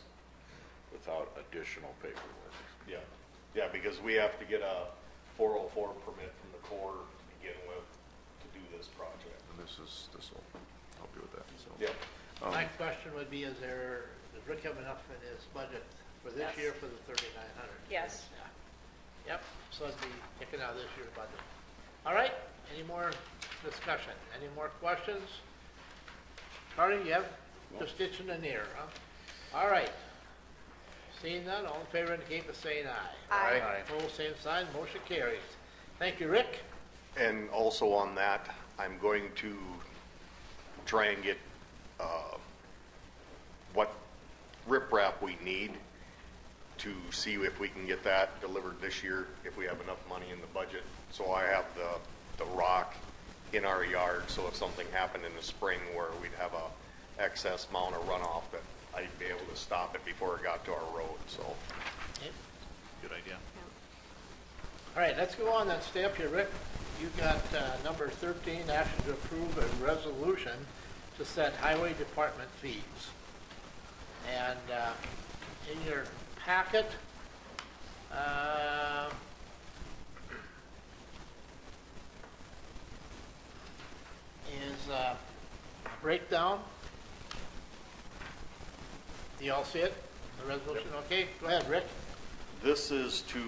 O: without additional paperwork.
B: Yeah, yeah, because we have to get a 404 permit from the Corps to begin with to do this project.
L: And this will help you with that, so.
B: Yep.
C: My question would be, does Rick have enough in his budget for this
D: Yes.
C: year for the 3,900?
D: Yes.
C: Yeah. Yep, so it'd be taken out of this year's budget. All right, any more discussion? Any more questions? Carly, you have just itching an ear, huh? All right. Seeing none, all in favor indicate by saying aye.
G: Aye.
C: Opposed, same sign, motion carries. Thank you, Rick.
B: And also on that, I'm going to try and get what riprap we need to see if we can get that delivered this year, if we have enough money in the budget. So I have the rock in our yard, so if something happened in the spring where we'd have a excess amount of runoff, that I'd be able to stop it before it got to our road, so.
C: Okay.
F: Good idea.
C: All right, let's go on and stay up here, Rick. You got number 13, action to approve a resolution to set highway department fees. And in your packet, is a breakdown. Do you all see it? The resolution, okay? Go ahead, Rick.
B: This is to,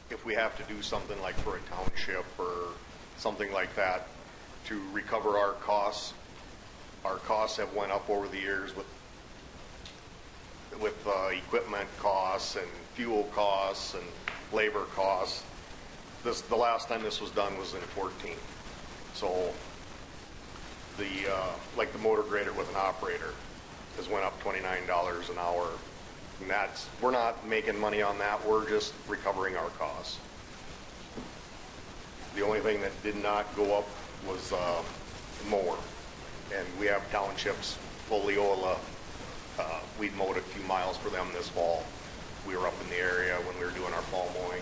B: if we have to do something like for a township or something like that, to recover our costs. Our costs have went up over the years with equipment costs and fuel costs and labor costs. The last time this was done was in 14. So like the motor grader with an operator has went up $29 an hour. And we're not making money on that, we're just recovering our costs. The only thing that did not go up was mower. And we have townships, Oleola, we mowed a few miles for them this fall. We were up in the area when we were doing our fall mowing,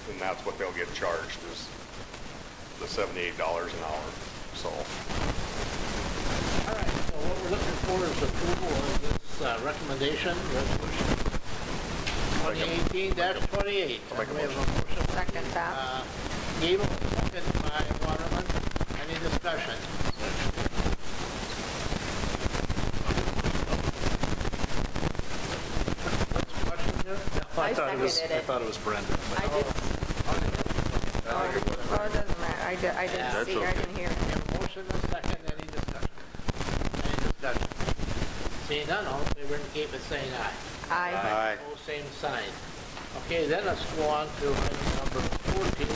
B: and that's what they'll get charged, is the $78 an hour, so.
C: All right, so what we're looking for is approval of this recommendation, resolution 2018-28.
L: I'll make a
C: We have
L: motion.
G: second that.
C: Gable, second by Waterman. Any discussion? What's the question here?
G: I seconded
N: I
G: it.
N: thought it was Brenda.
G: I did. Oh, it doesn't matter. I didn't see, I didn't hear.
C: We have a motion and a second. Any discussion? Any discussion? Seeing none, all in favor indicate by saying aye.
G: Aye.
C: Opposed, same sign. Okay, then let's go on to item number 14,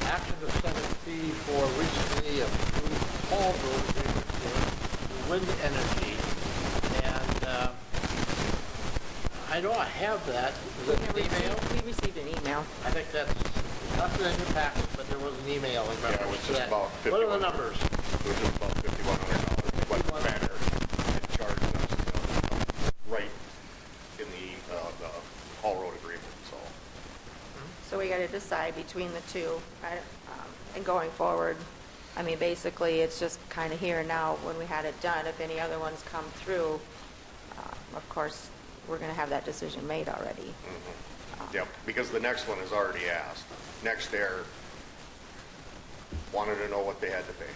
C: action to set a fee for recently approved haul road agreement for wind energy. And I know I have that. Is it an email?
G: We received an email.
C: I think that's nothing in your packet, but there was an email in
B: Yeah, it
C: reference
B: was
C: to
B: just
C: that.
B: about
C: What are the numbers?
B: It was just about $5,100, but Banner had charged us right in the haul road agreement, so.
G: So we got to decide between the two. And going forward, I mean, basically, it's just kind of here and now when we had it done. If any other ones come through, of course, we're going to have that decision made already.
B: Yep, because the next one is already asked. Next Air wanted to know what they had to pay,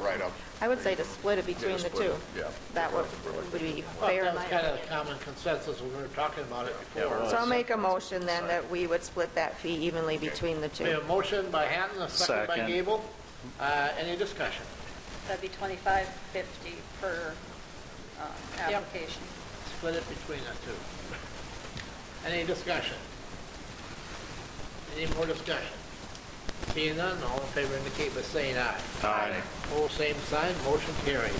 B: right up.
G: I would say to split it between the two.
L: Yeah.
G: That would be
C: Well,
G: fair.
C: that
G: in
C: was
G: my
C: kind of
G: opinion.
C: the common consensus when we were talking about it before.
G: So I'll make a motion then that we would split that fee evenly between the
C: We have
G: two.
C: a motion by Hatton, a second by
N: Second.
C: Gable. Any discussion?
D: That'd be $25.50 per application.
C: Split it between the two. Any discussion? Any more discussion? Seeing none, all in favor indicate by saying aye.
N: Aye.
C: Opposed, same sign, motion carries.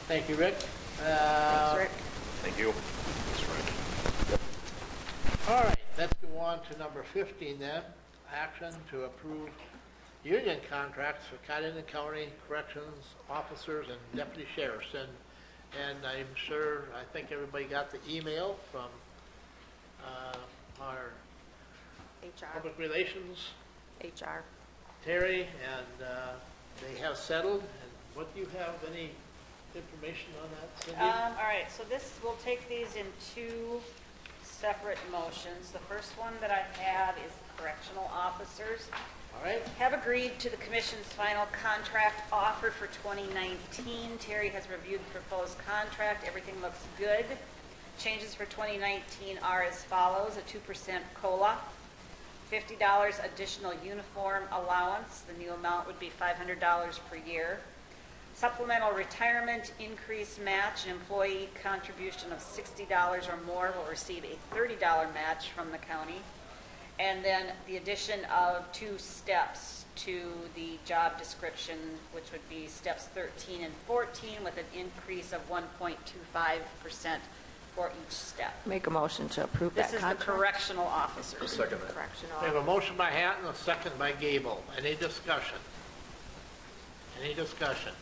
C: Thank you, Rick.
G: Thanks, Rick.
B: Thank you.
C: All right, let's go on to number 15 then. Action to approve union contracts for Cottington County Corrections Officers and Deputy Sheriffs. And I'm sure, I think everybody got the email from our
G: HR.
C: Public Relations,
G: HR.
C: Terry, and they have settled. And what do you have, any information on that, Cindy?
D: All right, so we'll take these in two separate motions. The first one that I have is correctional officers.
C: All right,
D: Have agreed to the commission's final contract offer for 2019. Terry has reviewed the proposed contract. Everything looks good. Changes for 2019 are as follows: a 2% COLA, $50 additional uniform allowance. The new amount would be $500 per year. Supplemental retirement increase match. An employee contribution of $60 or more will receive a $30 match from the county. And then the addition of 2 steps to the job description, which would be steps 13 and 14, with an increase of 1.25% for each step.
G: Make a motion to approve that
D: This is the
G: contract.
D: correctional officers.
L: Second that.
G: Correctional.
C: we have a motion by Hatton, a second by Gable. Any discussion? Any discussion?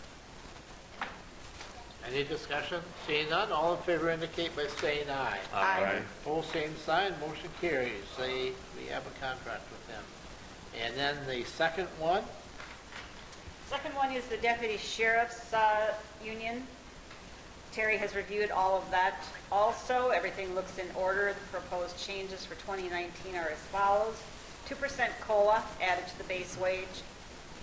C: Any discussion? Seeing none, all in favor indicate by saying aye.
G: Aye.
C: Opposed, same sign, motion carries. We have a contract with them. And then the second one,
D: Second one is the deputy sheriff's union. Terry has reviewed all of that also. Everything looks in order. The proposed changes for 2019 are as follows: 2% COLA added to the base wage.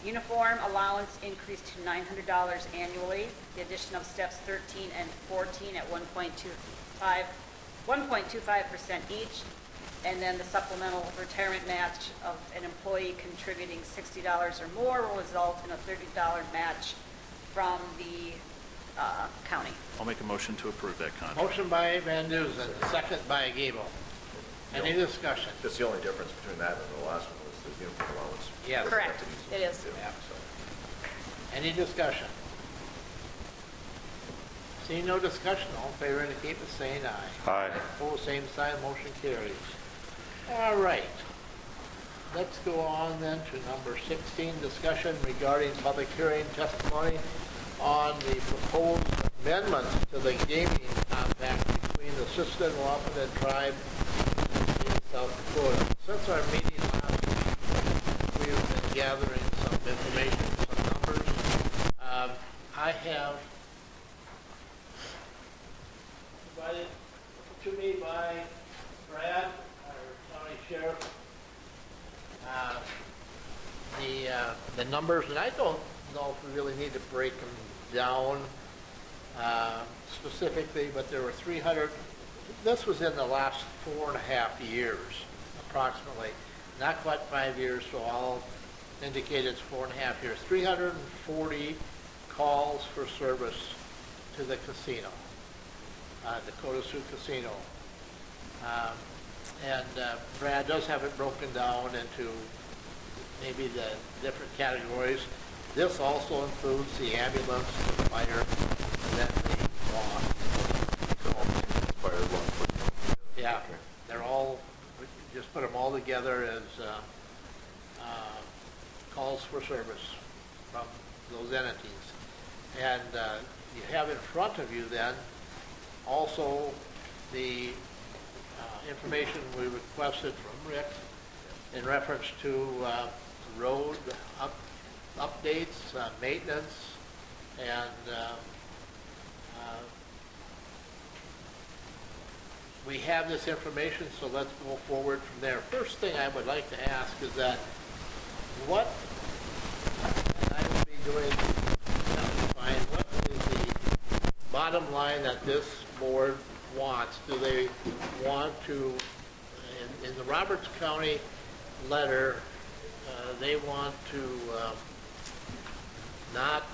D: Uniform allowance increased to $900 annually. The addition of steps 13 and 14 at 1.25% each. And then the supplemental retirement match of an employee contributing $60 or more will result in a $30 match from the county.
F: I'll make a motion to approve that contract.
C: motion by Van Duzen, second by Gable. Any discussion?
L: That's the only difference between that and the last one was the uniform allowance.
C: Yes.
D: Correct, it is.
C: Yeah. Any discussion? Seeing no discussion, all in favor indicate by saying aye.
O: Aye.
C: Opposed, same sign, motion carries. All right. Let's go on then to number 16, discussion regarding public hearing testimony on the proposed amendments to the gaming compact between the Sister and Wahpeton tribe in South Dakota. Since our meeting last week, we've been gathering some information, some numbers. I have provided to me by Brad, our county sheriff, the numbers, and I don't know if we really need to break them down specifically, but there were 300, this was in the last 4.5 years, approximately. Not quite 5 years, so I'll indicate it's 4.5 years. 340 calls for service to the casino, Dakota Sioux Casino. And Brad does have it broken down into maybe the different categories. This also includes the ambulance, the fire, and then the law.
L: Fire, law,
C: Yeah, they're all, we just put them all together as calls for service from those entities. And you have in front of you then also the information we requested from Rick in reference to road updates, maintenance, and we have this information, so let's go forward from there. First thing I would like to ask is that what, and I will be doing, fine, what is the bottom line that this board wants? Do they want to, in the Roberts County letter, they want to not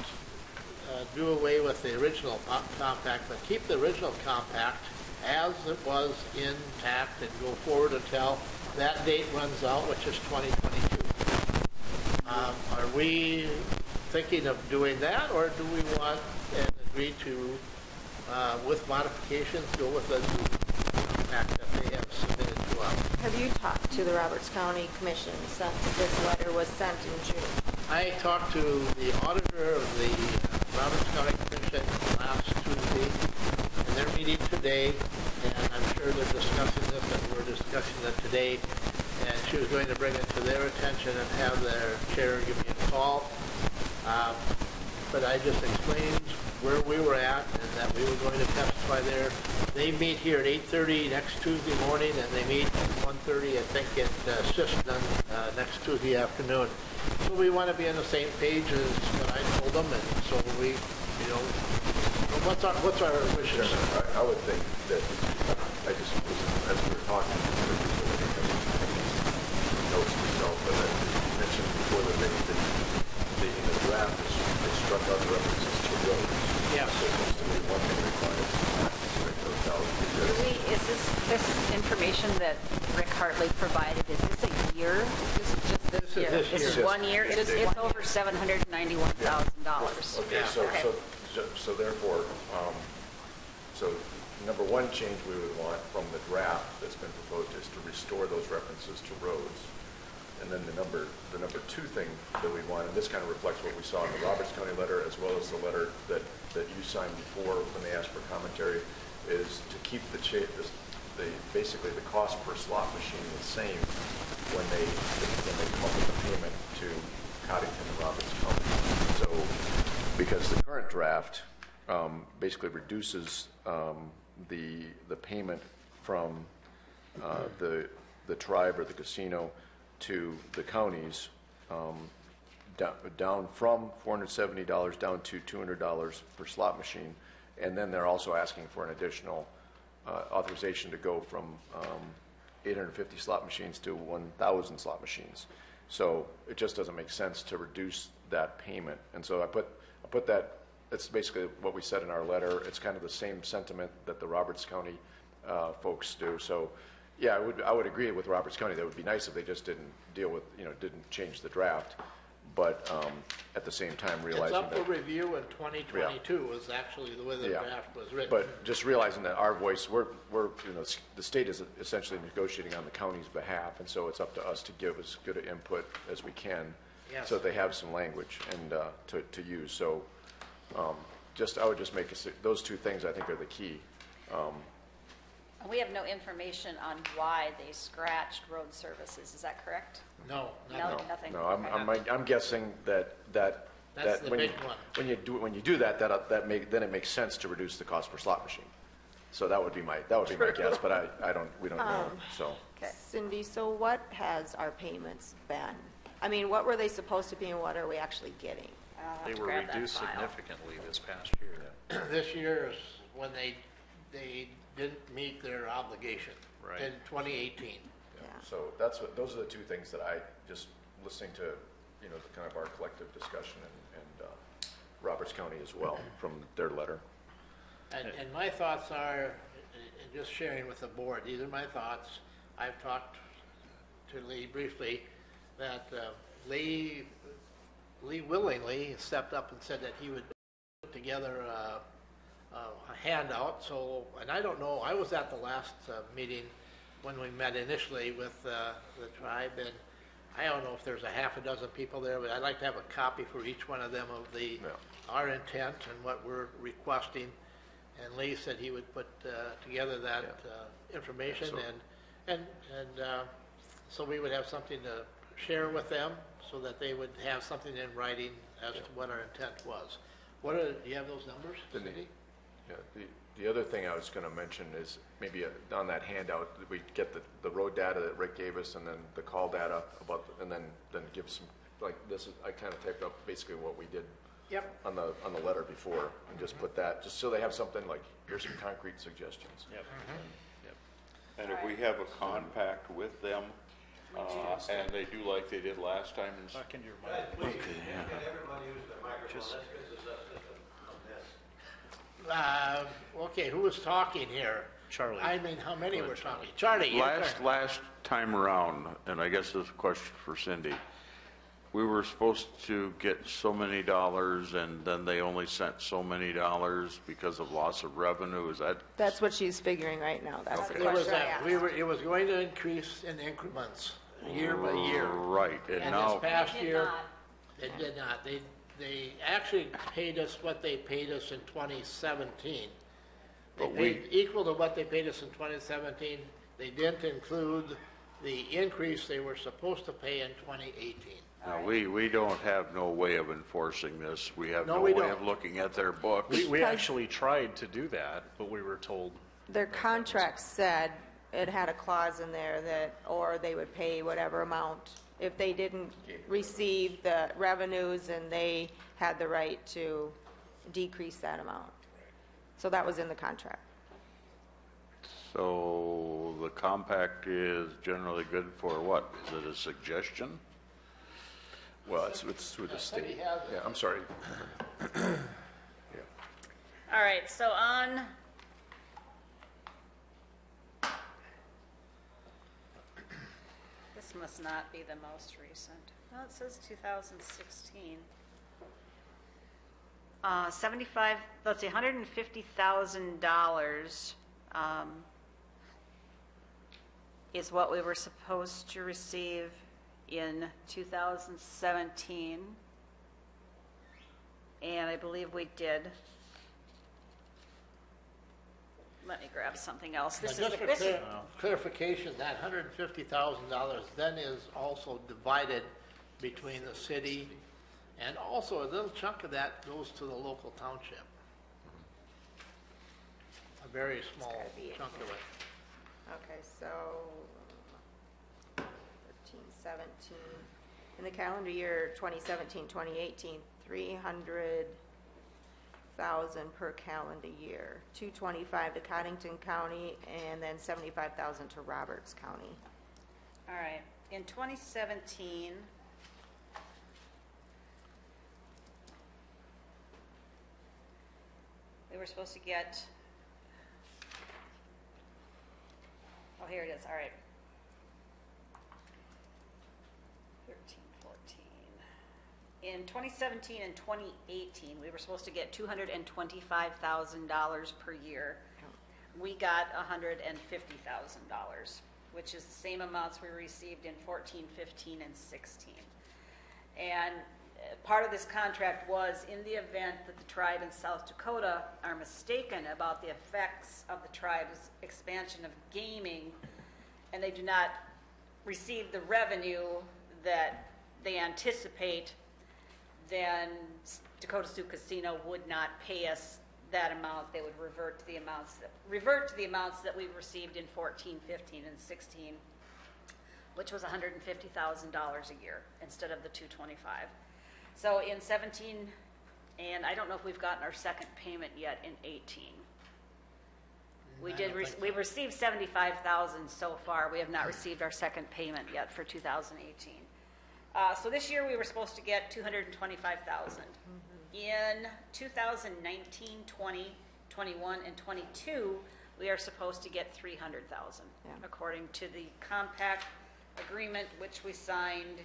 C: do away with the original compact, but keep the original compact as it was intact and go forward until that date runs out, which is 2022. Are we thinking of doing that, or do we want and agree to, with modifications, go with the new compact that they have submitted to us?
G: Have you talked to the Roberts County Commission since this letter was sent in June?
C: I talked to the auditor of the Roberts County Commission last Tuesday, and they're meeting today, and I'm sure they're discussing this, and we're discussing it today, and she was going to bring it to their attention and have their chair give me a call. But I just explained where we were at and that we were going to testify there. They meet here at 8:30 next Tuesday morning, and they meet at 1:30, I think, at Sisseton next Tuesday afternoon. So we want to be on the same page as what I told them, and so we, you know, what's our wishes?
L: I would think that, I just, as we were talking, notes myself, but I mentioned before that in the draft, they struck out the references to roads.
C: Yeah.
L: So it seems to me one thing required to strike those out.
D: Is this information that Rick Hartley provided, is this a year? This is just this year?
C: This
D: This is
C: year.
D: 1 year? It's over $791,000.
L: Okay, so therefore, so number one change we would want from the draft that's been proposed is to restore those references to roads. And then the number two thing that we want, and this kind of reflects what we saw in the Roberts County letter as well as the letter that you signed before when they asked for commentary, is to keep basically the cost per slot machine the same when they come up with the payment to Cottington and Roberts County. So, because the current draft basically reduces the payment from the tribe or the casino to the counties down from $470 down to $200 per slot machine, and then they're also asking for an additional authorization to go from 850 slot machines to 1,000 slot machines. So it just doesn't make sense to reduce that payment, and so I put that. That's basically what we said in our letter. It's kind of the same sentiment that the Roberts County folks do. So. Yeah, I would agree with Roberts County. That would be nice if they just didn't deal with, didn't change the draft. But at the same time, realizing
C: it's up for review in 2022 is actually the way the draft was written.
L: But just realizing that our voice, the state is essentially negotiating on the county's behalf, and so it's up to us to give as good an input as we can, so that they have some language and to use. So, I would just make those two things. I think are the key.
D: We have no information on why they scratched road services, is that correct?
C: No,
D: nothing.
L: No, I'm guessing that
C: That's the big one.
L: when you do that, then it makes sense to reduce the cost per slot machine. So that would be my guess, but we don't know. So
G: Cindy, so what has our payments been? I mean, what were they supposed to be and what are we actually getting?
F: They were reduced significantly this past year.
C: This year is when they didn't meet their obligation in 2018.
L: So those are the two things that I just listening to, kind of our collective discussion and Roberts County as well from their letter.
C: And my thoughts are, and just sharing with the board, these are my thoughts. I've talked to Lee briefly, that Lee willingly stepped up and said that he would put together a handout. So, and I don't know, I was at the last meeting when we met initially with the tribe, and I don't know if there's a half a dozen people there, but I'd like to have a copy for each one of them of our intent and what we're requesting. And Lee said he would put together that information, and so we would have something to share with them, so that they would have something in writing as to what our intent was. Do you have those numbers, Cindy?
L: Yeah, the other thing I was going to mention is maybe on that handout, we get the road data that Rick gave us, and then the call data about, and then give some, like this is, I kind of typed up basically what we did on the letter before, and just put that, just so they have something like, here's some concrete suggestions.
H: And if we have a compact with them, and they do like they did last time, and
N: Back into your mind.
B: Everybody use the microphone. Let's get the system on this.
C: Okay, who was talking here?
N: Charlie.
C: I mean, how many were talking? Charlie,
H: last time around, and I guess this is a question for Cindy, we were supposed to get so many dollars, and then they only sent so many dollars because of loss of revenue. Is that?
G: That's what she's figuring right now. That's the
C: It was
G: question I asked.
C: it was going to increase in increments, year by year.
H: Right, and
C: And
H: now.
C: this past year, it did not. They actually paid us what they paid us in 2017. They
H: But
C: paid equal to what they paid us in 2017. They didn't include the increase they were supposed to pay in 2018.
H: Now, we don't have no way of enforcing this. We have
C: No,
H: no
C: we
H: way
C: don't.
H: of looking at their books.
N: We actually tried to do that, but we were told,
G: Their contract said it had a clause in there that, or they would pay whatever amount if they didn't receive the revenues, and they had the right to decrease that amount. So that was in the contract.
H: So the compact is generally good for what? Is it a suggestion?
L: Well, it's through the state.
C: has it.
L: Yeah, I'm sorry.
D: All right, so on this must not be the most recent. Well, it says 2016. 75, let's see, $150,000 is what we were supposed to receive in 2017. And I believe we did. Let me grab something else. This
C: Now,
D: is
C: just
D: the,
C: for
D: this is,
C: clarification, that $150,000 then is also divided between the city, and also a little chunk of that goes to the local township. A very small
G: gotta be it
C: chunk of
G: here.
C: it.
G: Okay, so 13, 17, in the calendar year 2017, 2018, 300,000 per calendar year, 225 to Cottington County, and then 75,000 to Roberts County.
D: all right. In 2017, we were supposed to get, oh, here it is, all right. 13, 14. In 2017 and 2018, we were supposed to get $225,000 per year. We got $150,000, which is the same amounts we received in 14, 15, and 16. And part of this contract was, in the event that the tribe in South Dakota are mistaken about the effects of the tribe's expansion of gaming, and they do not receive the revenue that they anticipate, then Dakota Sioux Casino would not pay us that amount. They would revert to the amounts that we received in 14, 15, and 16, which was $150,000 a year instead of the $225,000. So in 17, and I don't know if we've gotten our second payment yet in 18. We received $75,000 so far. We have not received our second payment yet for 2018. So this year we were supposed to get $225,000. In 2019, 20, 21, and 22, we are supposed to get 300,000,
G: Yeah.
D: according to the compact agreement, which we signed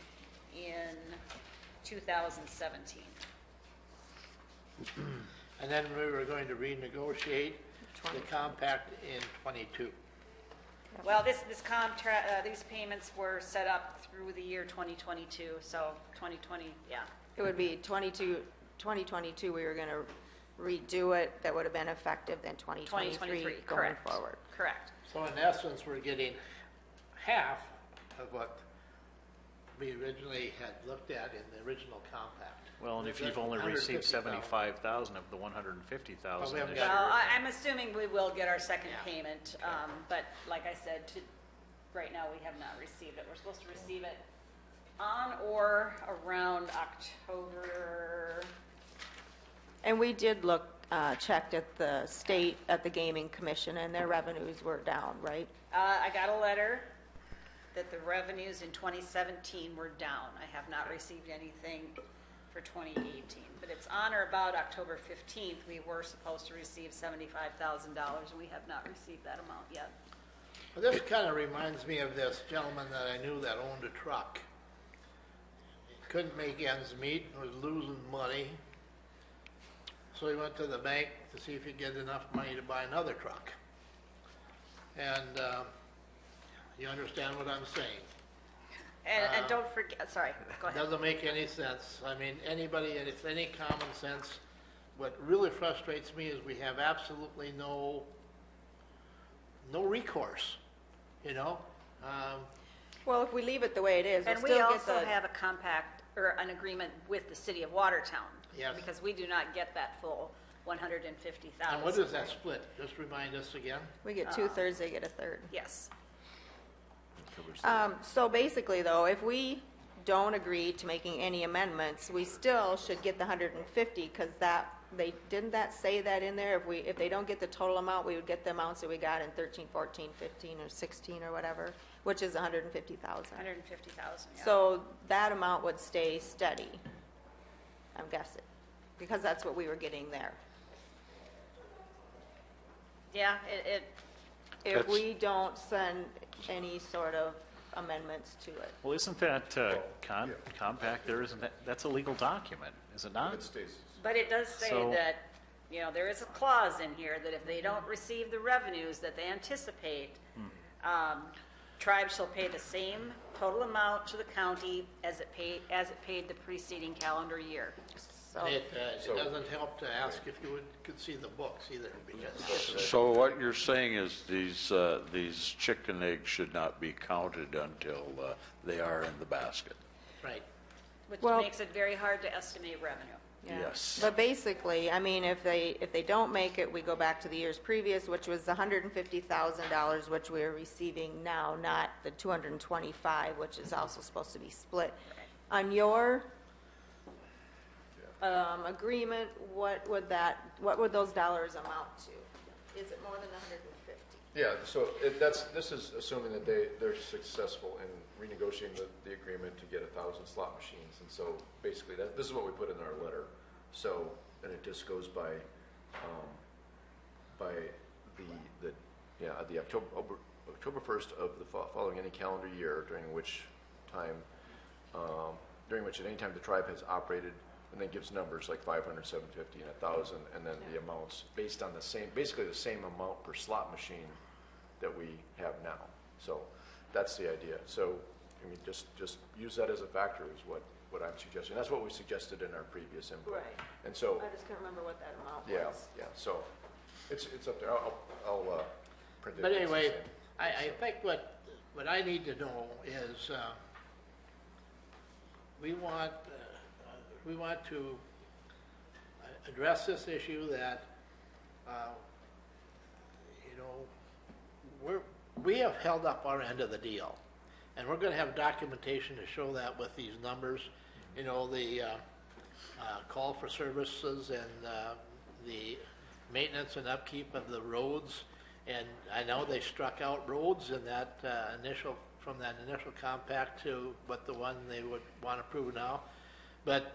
D: in 2017.
C: And then we were going to renegotiate the compact in '22.
D: Well, this contract, these payments were set up through the year 2022, so 2020, yeah.
G: It would be 2022, we were going to redo it, that would have been effective then 2023 going
D: correct.
G: forward.
D: Correct.
C: So in essence, we're getting half of what we originally had looked at in the original compact.
F: Well, and if you've only received 75,000 of the 150,000
C: Well, we haven't
F: this year.
C: got-
D: Well, I'm assuming we will get our second payment, but like I said, right now, we have not received it. We're supposed to receive it on or around October.
G: And we did look, checked at the state, at the Gaming Commission, and their revenues were down, right?
D: I got a letter that the revenues in 2017 were down. I have not received anything for 2018, but it's on or about October 15th. We were supposed to receive $75,000, and we have not received that amount yet.
C: Well, this kind of reminds me of this gentleman that I knew that owned a truck. He couldn't make ends meet, was losing money. So he went to the bank to see if he could get enough money to buy another truck. And you understand what I'm saying?
D: And don't forget, sorry, go ahead.
C: Doesn't make any sense. I mean, anybody, and it's any common sense. What really frustrates me is we have absolutely no recourse, you know?
G: Well, if we leave it the way it is, we'll
D: And we
G: still get
D: also
G: the,
D: have a compact, or an agreement with the city of Watertown.
C: Yes.
D: Because we do not get that full 150,000.
C: And what is that split? Just remind us again.
G: we get 2/3, they get a third.
D: Yes.
G: So basically, though, if we don't agree to making any amendments, we still should get the 150, because didn't that say that in there? If they don't get the total amount, we would get the amounts that we got in 13, 14, 15, or 16, or whatever, which is 150,000.
D: 150,000, yeah.
G: So that amount would stay steady, I'm guessing, because that's what we were getting there.
D: Yeah,
G: If we don't send any sort of amendments to it.
F: Well, isn't that compact there, isn't that's a legal document, is it not?
L: It stays.
D: but it does say
F: So-
D: that, there is a clause in here that if they don't receive the revenues that they anticipate, tribes shall pay the same total amount to the county as it paid the preceding calendar year.
G: So
C: It doesn't help to ask if you could see the books either, because
H: So what you're saying is these chicken eggs should not be counted until they are in the basket.
C: right.
D: Which
G: Well-
D: makes it very hard to estimate revenue.
G: yeah.
H: Yes.
G: But basically, I mean, if they don't make it, we go back to the years previous, which was the $150,000, which we are receiving now, not the 225, which is also supposed to be split. On your agreement, what would those dollars amount to? Is it more than 150?
L: Yeah, so this is assuming that they're successful in renegotiating the agreement to get 1,000 slot machines. And so basically, this is what we put in our letter. So, and it just goes by the October 1st of the following any calendar year, during which at any time the tribe has operated, and then gives numbers like 500, 750, and 1,000, and then the amounts based on basically the same amount per slot machine that we have now. So that's the idea. So I mean, just use that as a factor is what I'm suggesting. That's what we suggested in our previous input.
G: Right.
L: And so,
G: I just can't remember what that amount was.
L: yeah. So it's up there. I'll print it.
C: But anyway, I think what I need to know is, we want to address this issue that, we have held up our end of the deal. And we're going to have documentation to show that with these numbers. The call for services and the maintenance and upkeep of the roads. And I know they struck out roads in that from that initial compact to what the one they would want to approve now. But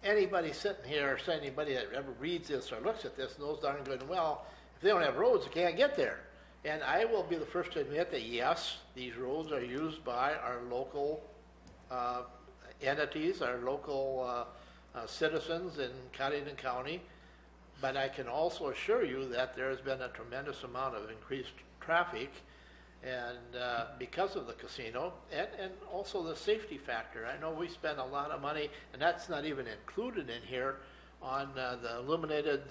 C: anybody sitting here, or anybody that ever reads this or looks at this knows darn good and well, If they don't have roads, they can't get there. And I will be the first to admit that, yes, these roads are used by our local entities, our local citizens in Cottington County. But I can also assure you that there has been a tremendous amount of increased traffic and because of the casino and also the safety factor. I know we spend a lot of money, and that's not even included in here, on the illuminated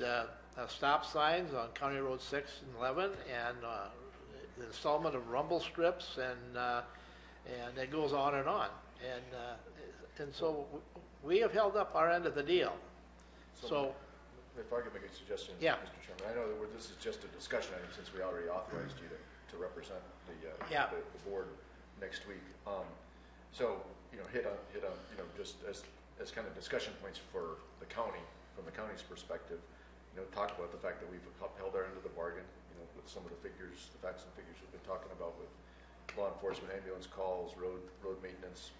C: stop signs on County Road 6 and 11 and the installment of rumble strips and it goes on. And so we have held up our end of the deal. So
L: if I could make a suggestion,
C: Yeah.
L: Mr. Chairman, I know that this is just a discussion item since we already authorized you to represent
C: Yeah.
L: the board next week. So, hit on, just as kind of discussion points for the county, from the county's perspective, talk about the fact that we've upheld our end of the bargain, with some of the figures, the facts and figures we've been talking about with law enforcement, ambulance calls, road maintenance,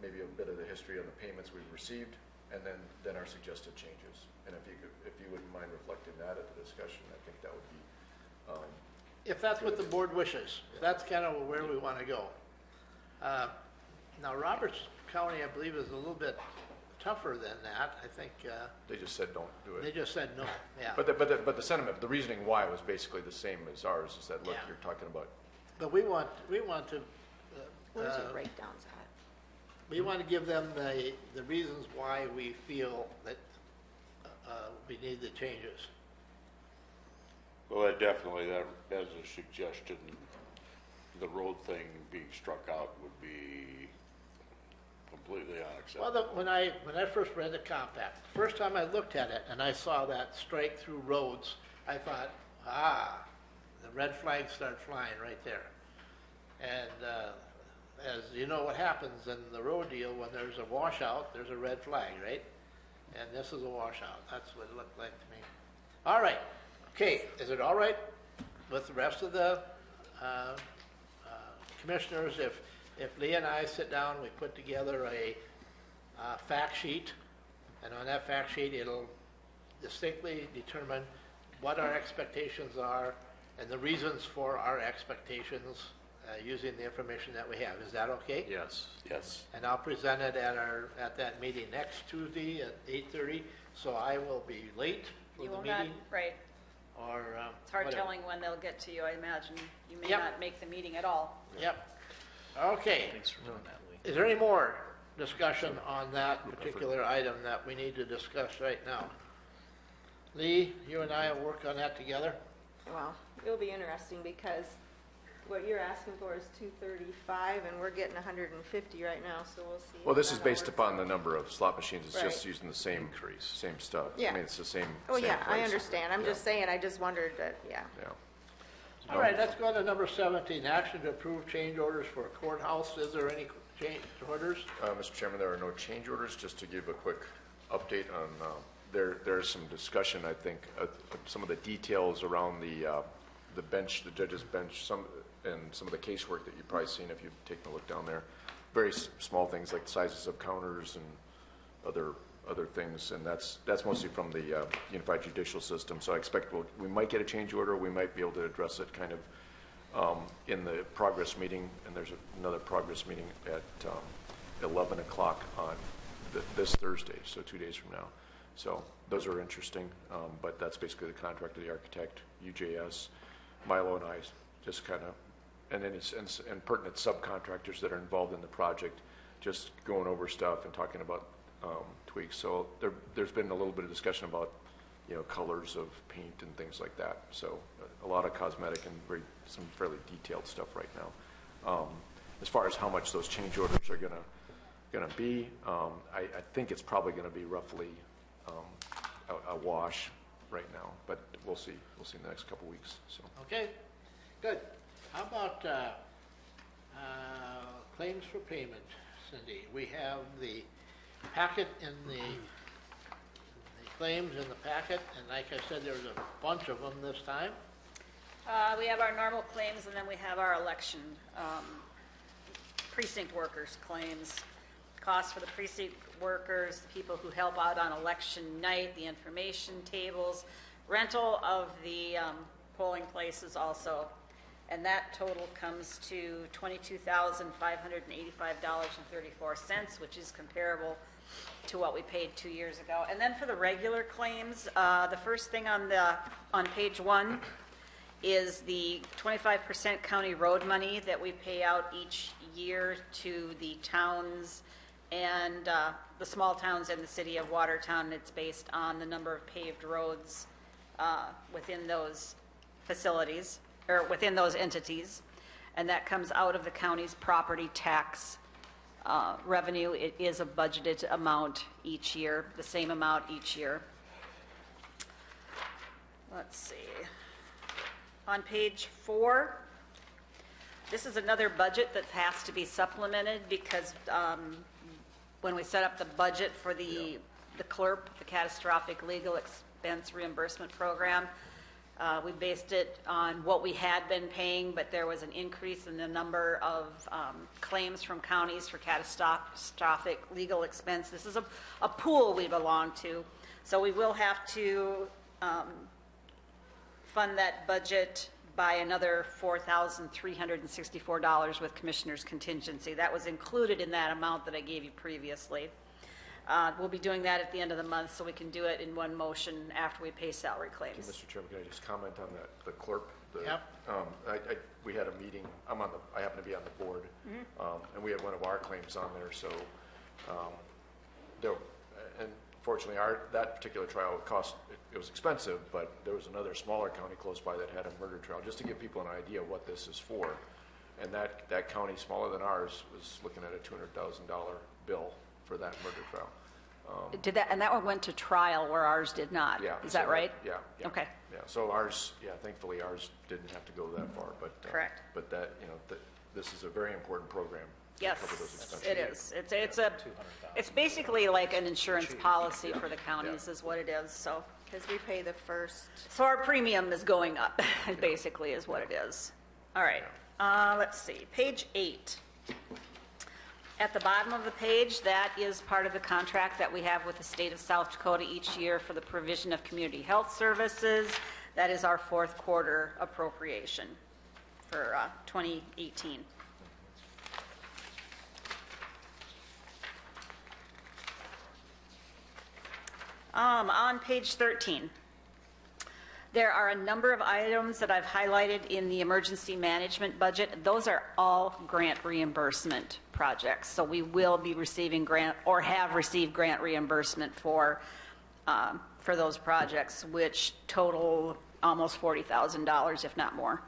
L: maybe a bit of the history of the payments we've received, and then our suggested changes. And if you wouldn't mind reflecting that at the discussion, I think that would be.
C: if that's what the board wishes, that's kind of where we want to go. Now, Roberts County, I believe, is a little bit tougher than that. I think
L: They just said don't do it.
C: they just said no. Yeah.
L: But the sentiment, the reasoning why was basically the same as ours, is that, look,
C: Yeah.
L: you're talking about.
C: But we want to.
G: Where's your breakdowns at?
C: We want to give them the reasons why we feel that we need the changes.
H: Well, that definitely, that as a suggestion, the road thing being struck out would be completely unacceptable.
C: Well, when I first read the compact, the first time I looked at it and I saw that strike through roads, I thought, the red flags start flying right there. And as you know what happens in the road deal, when there's a washout, there's a red flag, right? And this is a washout. That's what it looked like to me. All right. Okay, is it all right with the rest of the commissioners if Lee and I sit down, we put together a fact sheet, and on that fact sheet it'll distinctly determine what our expectations are and the reasons for our expectations using the information that we have. Is that okay?
F: Yes.
H: Yes.
C: And I'll present it at that meeting next Tuesday at 8:30, so I will be late for
D: You
C: the
D: will not,
C: meeting.
D: right.
C: Or
D: It's hard
C: whatever.
D: telling when they'll get to you, I imagine. You may
C: Yep.
D: not make the meeting at all.
C: Yep. Okay.
F: Thanks for doing that, Lee.
C: Is there any more discussion on that particular item that we need to discuss right now? Lee, you and I will work on that together.
G: Well, it'll be interesting because what you're asking for is 235 and we're getting 150 right now, so we'll see.
L: Well, this
G: how
L: is
G: that
L: based
G: works
L: upon
G: out.
L: the number of slot machines. It's just
G: Right.
L: using the same same stuff.
G: Yeah.
L: I mean, it's the same.
G: Oh,
L: same
G: yeah, I
L: price.
G: understand. I'm
L: Yeah.
G: just saying, I just wondered that, yeah.
L: Yeah.
C: All right, let's go to number 17, action to approve change orders for courthouse. Is there any change orders?
L: Mr. Chairman, there are no change orders. Just to give a quick update on, there's some discussion, I think, some of the details around the bench, the judge's bench, and some of the casework that you've probably seen if you've taken a look down there. Very small things like the sizes of counters and other things, and that's mostly from the Unified Judicial System. So I expect we might get a change order. We might be able to address it kind of in the progress meeting, and there's another progress meeting at 11 o'clock on this Thursday, so 2 days from now. So those are interesting, but that's basically the contract of the architect, UJS, Milo and I just kind of, and pertinent subcontractors that are involved in the project, just going over stuff and talking about tweaks. So there's been a little bit of discussion about, colors of paint and things like that. So a lot of cosmetic and some fairly detailed stuff right now. As far as how much those change orders are gonna be, I think it's probably gonna be roughly a wash right now, but we'll see. We'll see in the next couple weeks. So.
C: Okay, good. How about claims for payment, Cindy? We have the packet in the claims in the packet, and like I said, there's a bunch of them this time.
D: We have our normal claims, and then we have our election precinct workers' claims. Costs for the precinct workers, the people who help out on election night, the information tables, rental of the polling places also, and that total comes to $22,585.34, which is comparable to what we paid 2 years ago. And then for the regular claims, the first thing on page 1 is the 25% county road money that we pay out each year to the towns and the small towns in the city of Watertown. It's based on the number of paved roads within those facilities, or within those entities, and that comes out of the county's property tax revenue. It is a budgeted amount each year, the same amount each year. Let's see. On page 4, this is another budget that has to be supplemented because when we set up the budget for the CLRP, the Catastrophic Legal Expense Reimbursement Program, we based it on what we had been paying, but there was an increase in the number of claims from counties for catastrophic legal expense. This is a pool we belong to, so we will have to fund that budget by another $4,364 with commissioner's contingency. That was included in that amount that I gave you previously. We'll be doing that at the end of the month, so we can do it in one motion after we pay salary claims.
L: Mr. Chairman, can I just comment on the clerk?
C: Yep.
L: We had a meeting. I happen to be on the board, and we had one of our claims on there. So, and fortunately, that particular trial it was expensive, but there was another smaller county close by that had a murder trial. Just to give people an idea of what this is for, and that county smaller than ours was looking at a $200,000 bill for that murder trial.
D: And that one went to trial where ours did not.
L: Yeah.
D: Is that right?
L: Yeah.
D: Okay.
L: Yeah. So ours, thankfully ours didn't have to go that far, but
D: correct.
L: But that this is a very important program.
D: Yes,
L: to cover those expenses.
D: it is. It's basically like an insurance policy for the counties, is what it is. So
G: Because we pay the first.
D: So our premium is going up, basically, is what it is. All right. Let's see. Page 8. At the bottom of the page, that is part of the contract that we have with the state of South Dakota each year for the provision of community health services. That is our fourth quarter appropriation for 2018. On page 13, there are a number of items that I've highlighted in the emergency management budget. Those are all grant reimbursement projects. So we will be receiving grant or have received grant reimbursement for those projects, which total almost $40,000, if not more.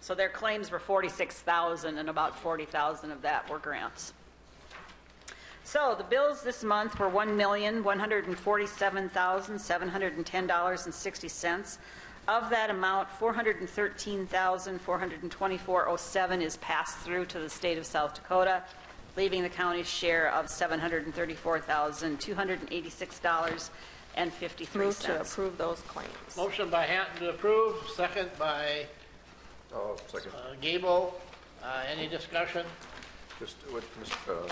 D: So their claims were $46,000, and about $40,000 of that were grants. So the bills this month were $1,147,710.60. Of that amount, $413,424.07 is passed through to the state of South Dakota, leaving the county's share of $734,286.53.
G: Move to approve those claims.
C: Motion by Hatton to approve, second by
L: Second.
C: Gable. Any discussion?
L: Just with
C: Go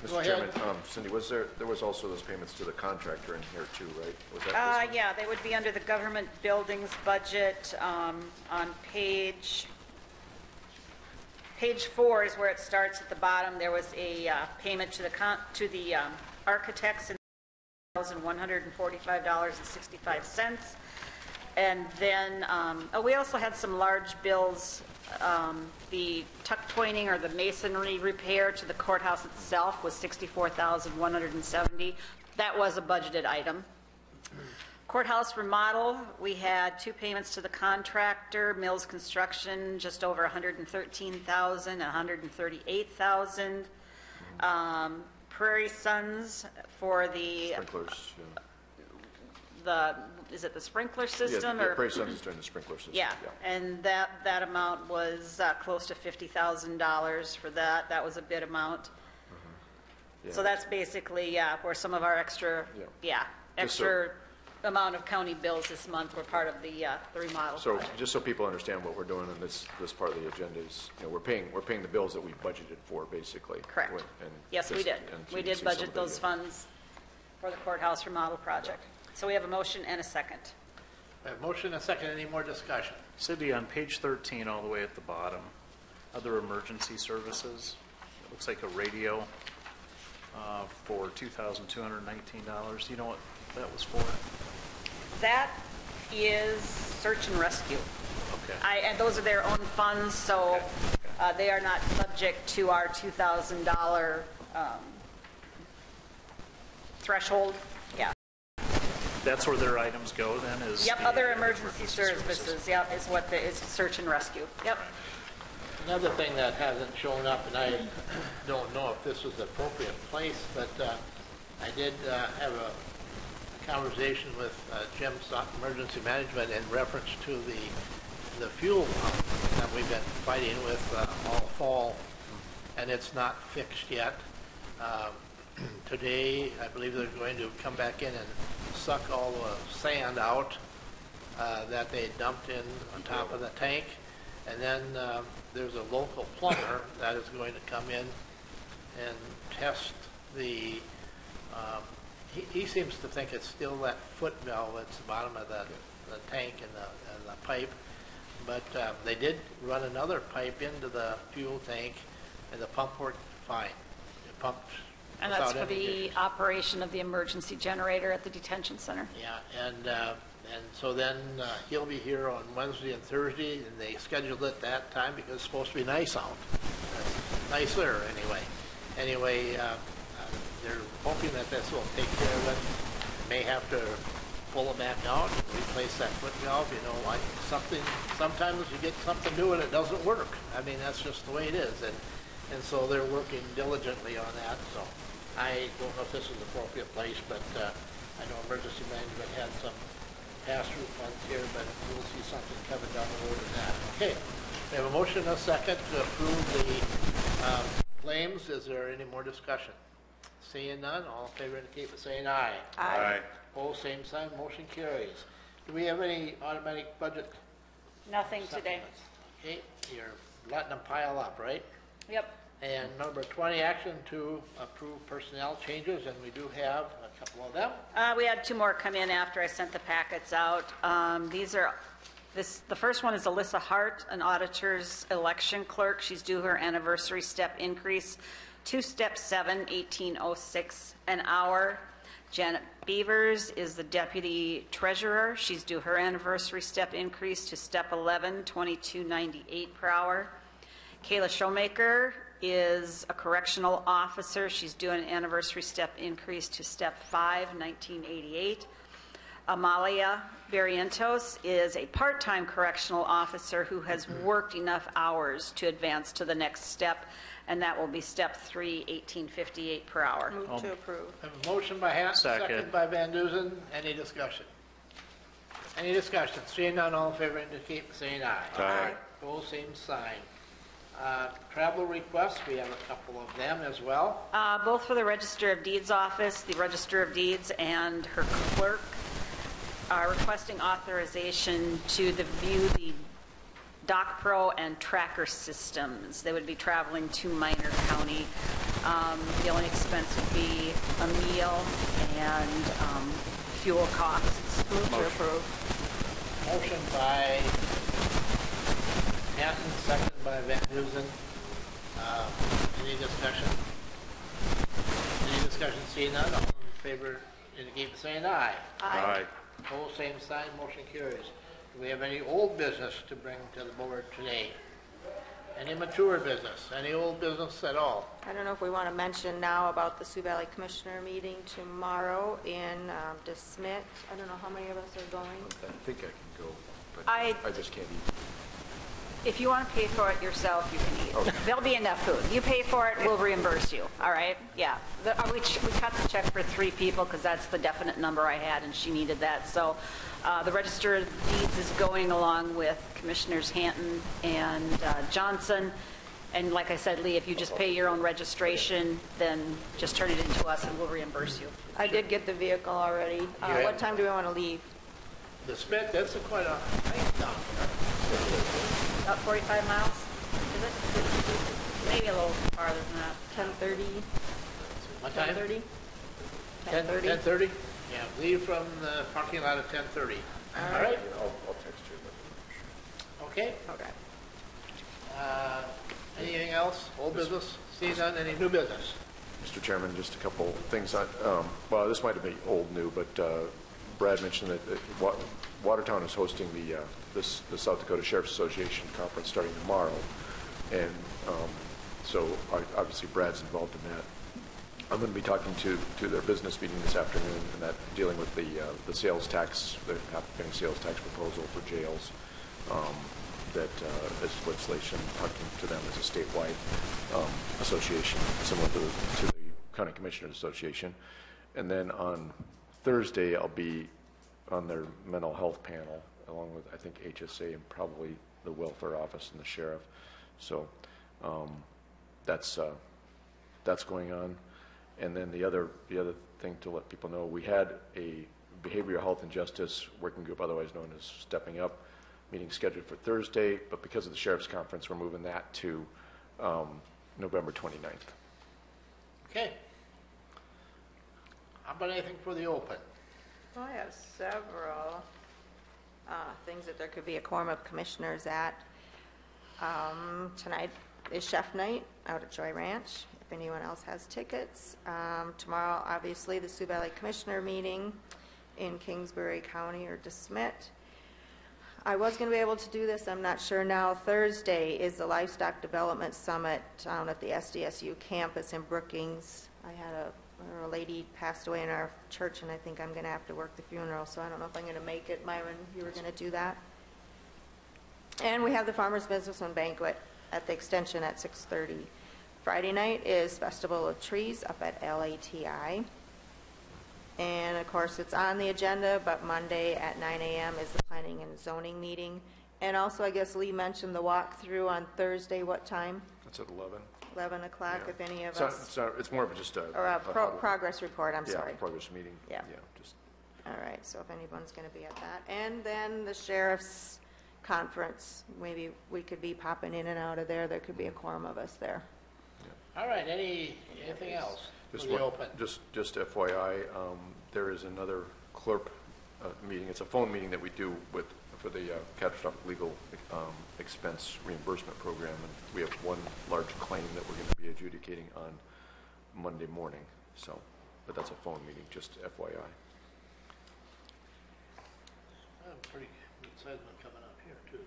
L: Mr.
C: ahead.
L: Chairman, Cindy, there was also those payments to the contractor in here too, right? Was that this one?
D: Yeah, they would be under the government buildings budget on page 4 is where it starts at the bottom. There was a payment to the architects in $1,145.65. And then we also had some large bills. The tuck pointing or the masonry repair to the courthouse itself was $64,170. That was a budgeted item. Courthouse remodel, we had 2 payments to the contractor. Mills Construction, just over $113,000, $138,000. Prairie Sons for the
L: Sprinklers,
D: is it the sprinkler system?
L: Yeah, Prairie Sons is doing the sprinkler system.
D: Yeah, and that amount was close to $50,000 for that. That was a bid amount.
L: Yeah.
D: So that's basically, where some of our extra amount of county bills this month were part of the remodel
L: So
D: project.
L: just so people understand what we're doing in this part of the agenda is, we're paying the bills that we budgeted for, basically.
D: Correct.
L: And
D: Yes, we
L: just-
D: did.
L: and so
D: We
L: you can
D: did
L: see some
D: budget
L: of the,
D: those funds for the courthouse remodel project. So we have a motion and a second.
C: We have a motion and a second. Any more discussion?
F: Cindy, on page 13, all the way at the bottom, other emergency services, it looks like a radio for $2,219. You know what that was for?
D: That is search and rescue.
F: Okay.
D: And those are their own funds, so they are not subject to our $2,000 threshold. Yeah.
F: That's where their items go then, is?
D: Yep,
F: the
D: other emergency services, yep, is what is search and rescue. Yep.
C: Another thing that hasn't shown up, and I don't know if this was the appropriate place, but I did have a conversation with Jim Sutton, Emergency Management, in reference to the fuel pump that we've been fighting with all fall, and it's not fixed yet. Today, I believe they're going to come back in and suck all the sand out that they dumped in on top of the tank. And then there's a local plumber that is going to come in and test the, he seems to think it's still that foot valve at the bottom of the tank and the pipe. But they did run another pipe into the fuel tank, and the pump worked fine. It pumped.
D: And that's for
C: without any
D: the
C: issues.
D: operation of the emergency generator at the detention center.
C: Yeah, and so then he'll be here on Wednesday and Thursday, and they scheduled it that time because it's supposed to be nice out. Nicer, anyway. Anyway, they're hoping that this will take care of it. May have to pull it back out, replace that foot valve, you know, like sometimes you get something new and it doesn't work. I mean, that's just the way it is. And so they're working diligently on that, so I don't know if this is the appropriate place, but I know Emergency Management had some pass-through funds here, but we'll see something coming down the road in that. Okay, we have a motion and a second to approve the claims. Is there any more discussion? Seeing none, all in favor indicate by saying aye.
H: Aye.
C: Opposed, same sign, motion carries. Do we have any automatic budget
D: Nothing today.
C: supplements? Okay, you're letting them pile up, right?
D: Yep.
C: And number 20, action to approve personnel changes, and we do have a couple of them.
D: We had two more come in after I sent the packets out. The first one is Alyssa Hart, an auditor's election clerk. She's due her anniversary step increase to step 7, $18.06 an hour. Janet Beavers is the deputy treasurer. She's due her anniversary step increase to step 11, $22.98 per hour. Kayla Showmaker is a correctional officer. She's due an anniversary step increase to step 5, $19.88. Amalia Barrientos is a part-time correctional officer who has worked enough hours to advance to the next step, and that will be step 3, $18.58 per hour.
G: Move to approve.
C: I have a motion by Hatton, second by Van Duzen. Any discussion? Any discussion? Seeing none, all in favor indicate by saying aye.
H: Aye.
C: Opposed, same sign. Travel requests, we have a couple of them as well.
D: Both for the Register of Deeds office, the Register of Deeds and her clerk are requesting authorization to view the Doc Pro and Tracker systems. They would be traveling to Minor County. The only expense would be a meal and fuel costs.
G: Move to approve.
C: Motion by Hatton, second by Van Duzen. Any discussion? Any discussion? Seeing none, all in favor indicate by saying aye.
H: Aye.
C: Opposed, same sign, motion carries. Do we have any old business to bring to the board today? Any mature business? Any old business at all?
G: I don't know if we want to mention now about the Sioux Valley Commissioner meeting tomorrow in DeSmet. I don't know how many of us are going.
L: I think I can go, but
D: I
L: just can't eat.
D: If you want to pay for it yourself, you can eat. There'll be enough food. You pay for it, we'll reimburse you, all right? Yeah. We cut the check for 3 people because that's the definite number I had, and she needed that. So the Register of Deeds is going along with Commissioners Hanton and Johnson. And like I said, Lee, if you just pay your own registration, then just turn it into us and we'll reimburse you.
G: I did get the vehicle already. What time do we want to leave?
C: DeSmet, that's quite a hike down there.
D: About 45 miles, is it? Maybe a little farther than that.
G: 10:30?
C: What time?
G: 10:30?
C: 10:30? Yeah, leave from the parking lot at 10:30. All right?
L: I'll text you.
C: Okay?
G: Okay.
C: Anything else? Old business? Seeing none, any new business?
L: Mr. Chairman, just a couple things. Well, this might have been old new, but Brad mentioned that Watertown is hosting the South Dakota Sheriff's Association Conference starting tomorrow. And so obviously Brad's involved in that. I'm going to be talking to their business meeting this afternoon, and that dealing with the sales tax, the getting sales tax proposal for jails. That is legislation talking to them as a statewide association, similar to the County Commissioners Association. And then on Thursday, I'll be on their mental health panel, along with, I think, HSA and probably the welfare office and the sheriff. So that's going on. And then the other thing to let people know, we had a behavioral health and justice working group, otherwise known as Stepping Up, meeting scheduled for Thursday, but because of the sheriff's conference, we're moving that to November 29th.
C: Okay. How about anything for the open?
G: Well, I have several things that there could be a quorum of commissioners at. Tonight is Chef Night out at Joy Ranch, if anyone else has tickets. Tomorrow, obviously, the Sioux Valley Commissioner meeting in Kingsbury County or DeSmet. I was going to be able to do this, I'm not sure now. Thursday is the Livestock Development Summit down at the SDSU campus in Brookings. I had a lady passed away in our church, and I think I'm going to have to work the funeral, so I don't know if I'm going to make it. Myron, you were going to do that? And we have the Farmers Business and Banquet at the Extension at 6:30. Friday night is Festival of Trees up at LATI. And of course, it's on the agenda, but Monday at 9 a.m. is the Planning and Zoning meeting. And also, I guess Lee mentioned the walkthrough on Thursday. What time?
L: That's at 11.
G: 11 o'clock, if any of
L: So
G: us.
L: it's more of just a...
G: Or a progress report, I'm sorry.
L: progress meeting.
G: Yeah.
L: Just
G: All right, so if anyone's going to be at that. And then the sheriff's conference, maybe we could be popping in and out of there. There could be a quorum of us there.
C: All right, anything else for
L: Just
C: the open?
L: Just FYI, there is another clerk meeting. It's a phone meeting that we do for the catastrophic legal expense reimbursement program, and we have one large claim that we're going to be adjudicating on Monday morning. So, but that's a phone meeting, just FYI.
C: Pretty good sized one coming up here too, don't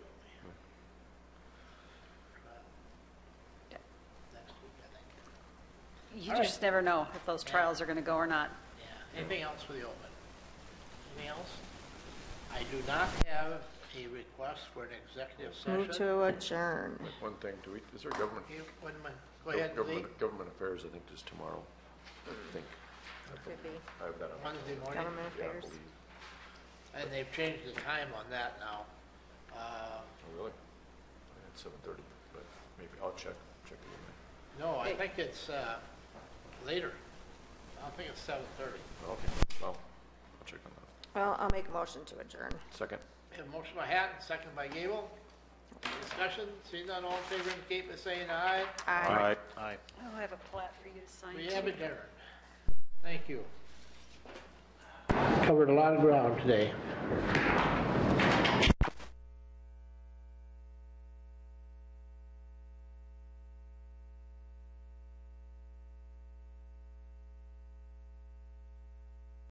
C: we? Next week, I think.
D: You
C: All
D: just never know if those trials are going to go or not.
C: Yeah. Anything else for the open? Anything else? I do not have a request for an executive session.
G: Move to adjourn.
L: One thing, is there government?
C: Go ahead, Lee.
L: Government affairs, I think, is tomorrow. I think.
G: Could be.
L: I have that on.
C: Wednesday morning.
G: Government
L: Yeah, I
G: affairs.
L: believe.
C: And they've changed the time on that now.
L: Oh, really? I had 7:30, but maybe I'll check the email.
C: No, I think it's later. I don't think it's 7:30.
L: Okay, well, I'll check on that.
G: Well, I'll make a motion to adjourn.
L: Second.
C: We have a motion by Hatton, second by Gable. Any discussion? Seeing none, all in favor indicate by saying aye.
G: Aye.
F: Aye.
D: Oh, I have a plat for you to sign.
C: We
D: too.
C: have adjourned. Thank you. Covered a lot of ground today.